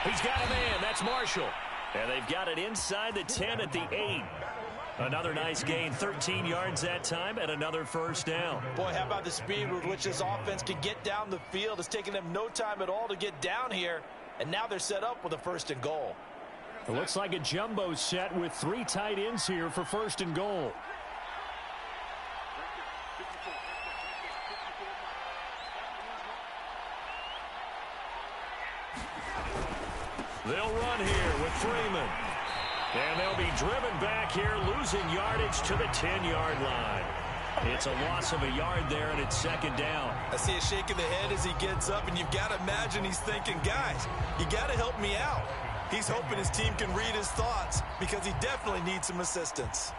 He's got a man. That's Marshall. And they've got it inside the 10 at the 8. Another nice gain, 13 yards that time, and another first down. Boy, how about the speed with which this offense can get down the field? It's taken them no time at all to get down here, and now they're set up with a 1st and goal. It looks like a jumbo set with 3 tight ends here for 1st and goal. They'll run here with Freeman. And they'll be driven back here, losing yardage to the 10-yard line. It's a loss of a yard there, and it's 2nd down. I see a shake of the head as he gets up, and you've got to imagine he's thinking, guys, you got to help me out. He's hoping his team can read his thoughts because he definitely needs some assistance.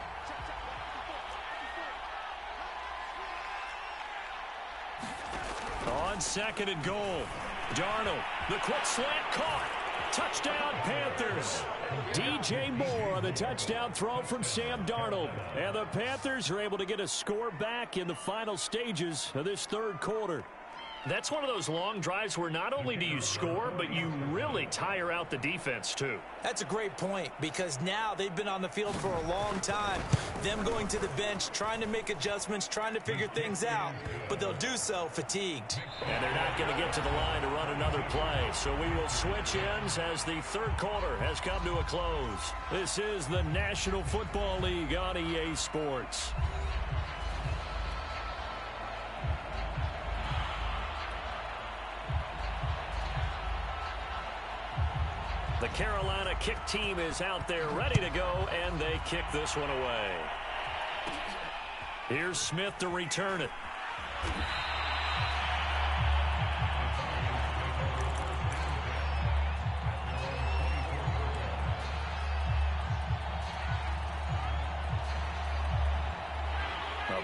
On 2nd and goal, Darnold, the quick slant caught. Touchdown, Panthers. DJ Moore on the touchdown throw from Sam Darnold. And the Panthers are able to get a score back in the final stages of this 3rd quarter. That's one of those long drives where not only do you score, but you really tire out the defense, too. That's a great point, because now they've been on the field for a long time. Them going to the bench, trying to make adjustments, trying to figure things out, but they'll do so fatigued. And they're not going to get to the line to run another play, so we will switch ends as the 3rd quarter has come to a close. This is the National Football League on EA Sports. The Carolina kick team is out there ready to go, and they kick this one away. Here's Smith to return it.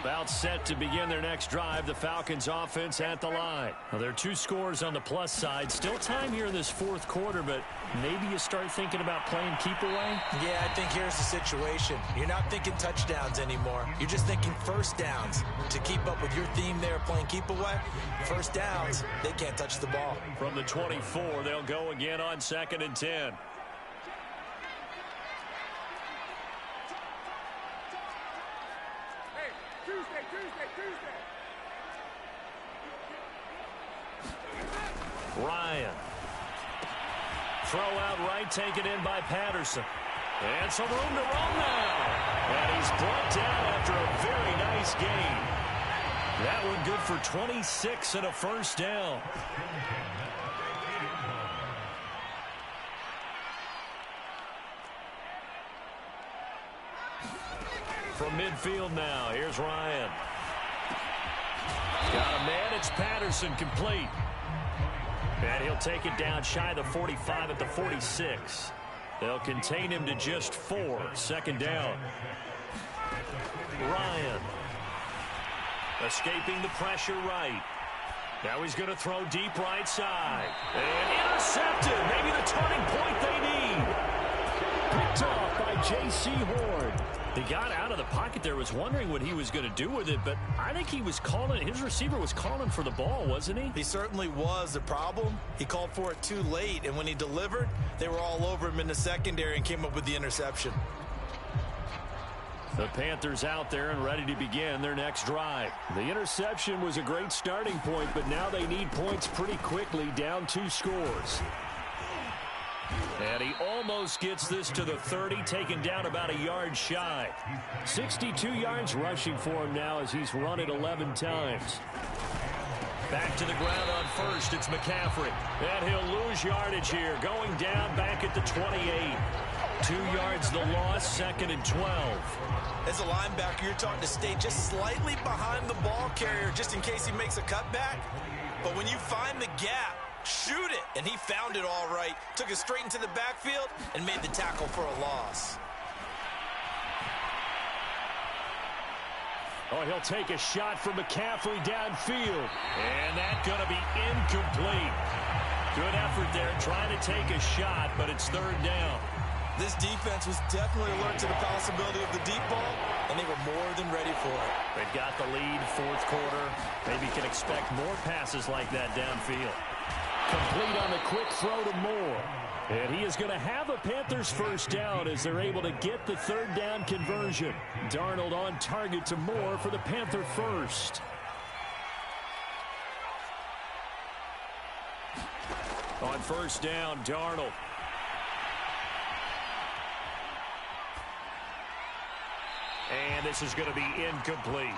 About set to begin their next drive. The Falcons offense at the line. Well, there are 2 scores on the plus side. Still time here in this 4th quarter, but maybe you start thinking about playing keep away? Yeah, I think here's the situation. You're not thinking touchdowns anymore. You're just thinking 1st downs. To keep up with your theme there, playing keep away, 1st downs, they can't touch the ball. From the 24, they'll go again on 2nd and 10. Ryan. Throw out right, taken in by Patterson. And some room to run now. And he's brought down after a very nice gain. That one good for 26 and a 1st down. From midfield now, here's Ryan. Got a man, it's Patterson, complete. And he'll take it down shy of the 45 at the 46. They'll contain him to just 4. 2nd down. Ryan. Escaping the pressure right. Now he's going to throw deep right side. And intercepted. Maybe the turning point they need. Picked off by J.C. Horn. He got out of the pocket there, was wondering what he was going to do with it, but I think he was calling, his receiver was calling for the ball, wasn't he? He certainly was. The problem, he called for it too late, and when he delivered, they were all over him in the secondary and came up with the interception. The Panthers out there and ready to begin their next drive. The interception was a great starting point, but now they need points pretty quickly, down 2 scores. And he almost gets this to the 30, taken down about a yard shy. 62 yards rushing for him now as he's run it 11 times. Back to the ground on first, it's McCaffrey. And he'll lose yardage here, going down back at the 28. 2 yards the loss, 2nd and 12. As a linebacker, you're taught to stay just slightly behind the ball carrier just in case he makes a cutback. But when you find the gap, shoot it. And he found it all right. Took it straight into the backfield and made the tackle for a loss. Oh, he'll take a shot from McCaffrey downfield. And that's going to be incomplete. Good effort there trying to take a shot, but it's 3rd down. This defense was definitely alert to the possibility of the deep ball, and they were more than ready for it. They've got the lead, fourth quarter. Maybe can expect more passes like that downfield. Complete on the quick throw to Moore. And he is going to have a Panthers first down as they're able to get the third down conversion. Darnold on target to Moore for the Panther first. On first down, Darnold. And this is going to be incomplete.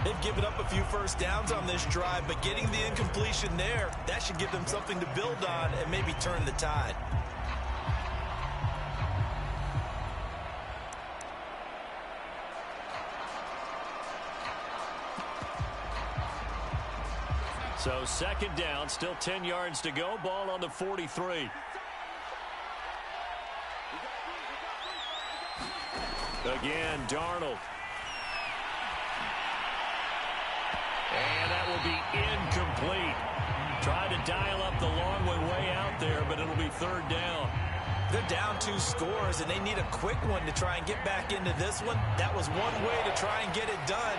They've given up a few first downs on this drive, but getting the incompletion there, that should give them something to build on and maybe turn the tide. So second down, still 10 yards to go. Ball on the 43. Again, Darnold. And that will be incomplete. Tried to dial up the long way out there, but it'll be third down. They're down 2 scores, and they need a quick one to try and get back into this one. That was one way to try and get it done.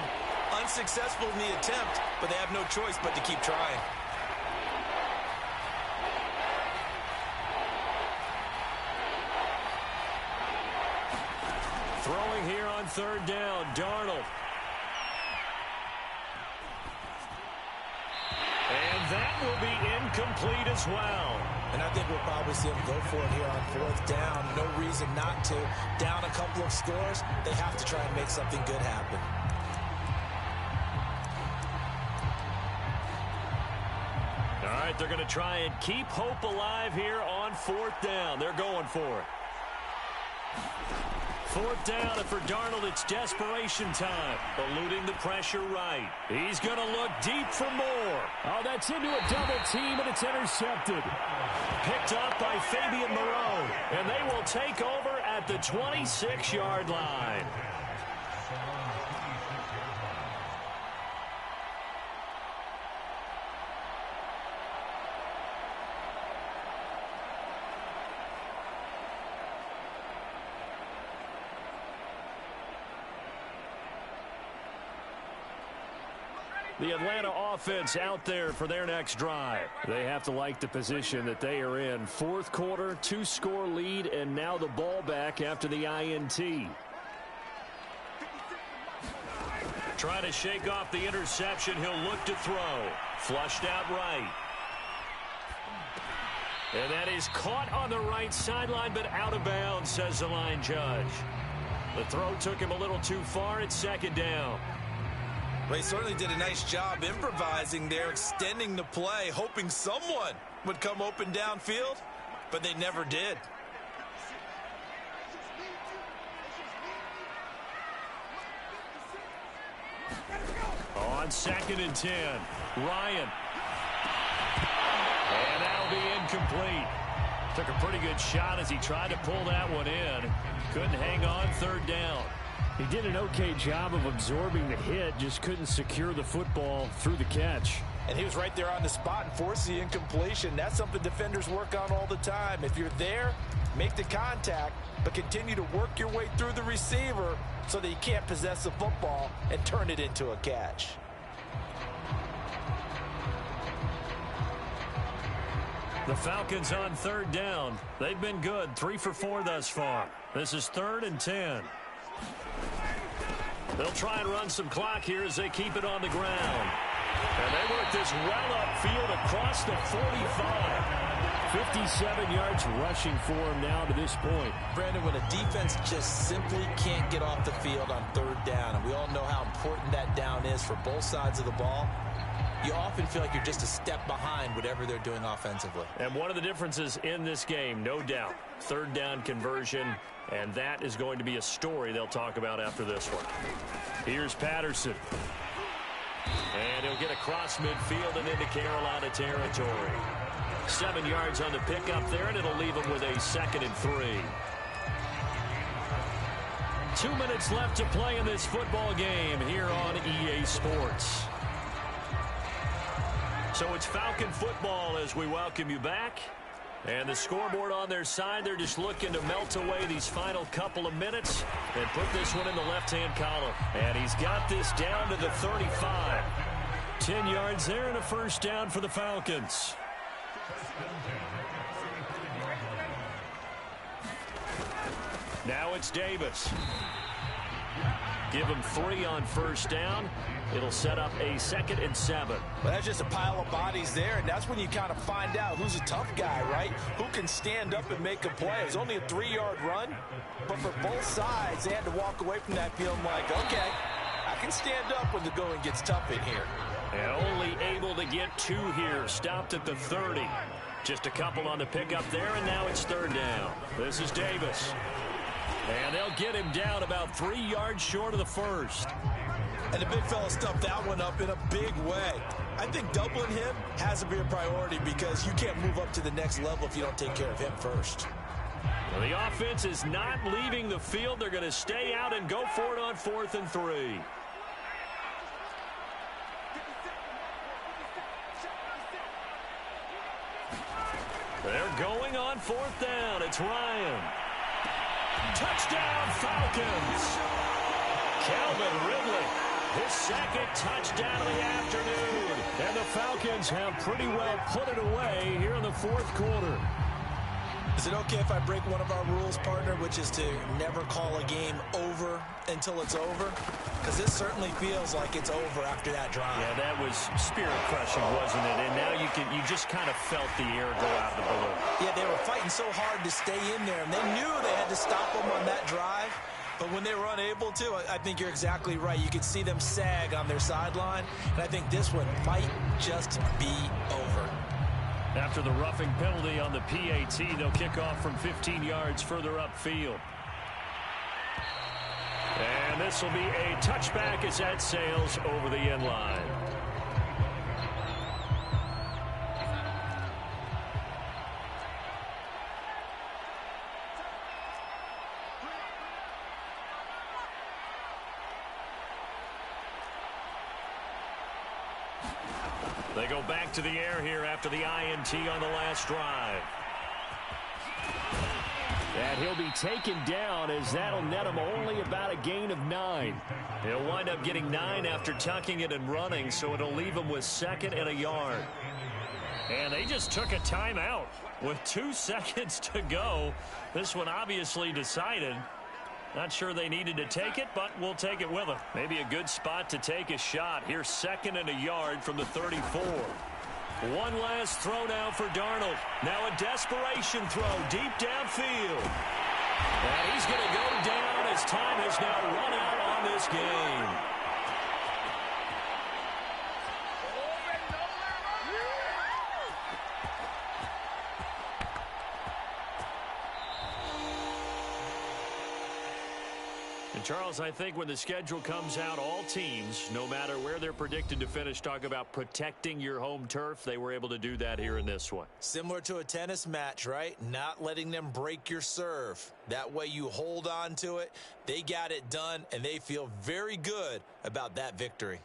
Unsuccessful in the attempt, but they have no choice but to keep trying. Throwing here on third down, Darnold. And that will be incomplete as well. And I think we'll probably see them go for it here on fourth down. No reason not to. Down a couple of scores, they have to try and make something good happen. All right, they're going to try and keep hope alive here on fourth down. They're going for it. Fourth down, and for Darnold, it's desperation time. Eluding the pressure right. He's going to look deep for Moore. Oh, that's into a double team, and it's intercepted. Picked up by Fabian Moreau, and they will take over at the 26-yard line. The Atlanta offense out there for their next drive. They have to like the position that they are in. Fourth quarter, 2-score lead, and now the ball back after the INT. Trying to shake off the interception. He'll look to throw. Flushed out right. And that is caught on the right sideline, but out of bounds, says the line judge. The throw took him a little too far. It's second down. Well, he certainly did a nice job improvising there, extending the play, hoping someone would come open downfield, but they never did. On second and 10, Ryan. And that'll be incomplete. Took a pretty good shot as he tried to pull that one in. Couldn't hang on, third down. He did an okay job of absorbing the hit, just couldn't secure the football through the catch. And he was right there on the spot and forced the incompletion. That's something defenders work on all the time. If you're there, make the contact, but continue to work your way through the receiver so that you can't possess the football and turn it into a catch. The Falcons on third down. They've been good, 3 for 4 thus far. This is third and 10. They'll try and run some clock here as they keep it on the ground. And they work this well upfield across the 45. 57 yards rushing for him now to this point. Brandon, when a defense just simply can't get off the field on third down, and we all know how important that down is for both sides of the ball, you often feel like you're just a step behind whatever they're doing offensively. And one of the differences in this game, no doubt, third down conversion, and that is going to be a story they'll talk about after this one. Here's Patterson. And he'll get across midfield and into Carolina territory. 7 yards on the pickup there, and it'll leave him with a second and 3. 2 minutes left to play in this football game here on EA Sports. So it's Falcon football as we welcome you back. And the scoreboard on their side, they're just looking to melt away these final couple of minutes and put this one in the left-hand column. And he's got this down to the 35. 10 yards there and a first down for the Falcons. Now it's Davis. Give him 3 on first down. It'll set up a 2nd and 7. Well, that's just a pile of bodies there, and that's when you kind of find out who's a tough guy, right? Who can stand up and make a play. It was only a 3-yard run, but for both sides, they had to walk away from that feeling like, okay, I can stand up when the going gets tough in here. And only able to get 2 here. Stopped at the 30. Just a couple on the pickup there, and now it's 3rd down. This is Davis. And they'll get him down about 3 yards short of the first. And the big fella stuffed that one up in a big way. I think doubling him has to be a priority because you can't move up to the next level if you don't take care of him first. Well, the offense is not leaving the field. They're going to stay out and go for it on 4th and 3. They're going on 4th down. It's Ryan. Touchdown, Falcons. Calvin Ridley, his 2nd touchdown of the afternoon. And the Falcons have pretty well put it away here in the 4th quarter. Is it okay if I break one of our rules, partner, which is to never call a game over until it's over? Because this certainly feels like it's over after that drive. Yeah, that was spirit-crushing, wasn't it? And now you just kind of felt the air go out of the balloon. Yeah, they were fighting so hard to stay in there, and they knew they had to stop them on that drive. But when they were unable to, I think you're exactly right. You could see them sag on their sideline, and I think this one might just be over. After the roughing penalty on the PAT, they'll kick off from 15 yards further upfield. And this will be a touchback as that sails over the end line. They go back to the air here after the INT on the last drive. And he'll be taken down as that'll net him only about a gain of 9. He'll wind up getting 9 after tucking it and running, so it'll leave him with 2nd and a yard. And they just took a timeout with 2 seconds to go. This one obviously decided. Not sure they needed to take it, but we'll take it with them. Maybe a good spot to take a shot. Here's 2nd and a yard from the 34. One last throw now for Darnold. Now a desperation throw deep downfield. And he's going to go down as time has now run out on this game. And Charles, I think when the schedule comes out, all teams, no matter where they're predicted to finish, talk about protecting your home turf. They were able to do that here in this one. Similar to a tennis match, right? Not letting them break your serve. That way you hold on to it. They got it done, and they feel very good about that victory.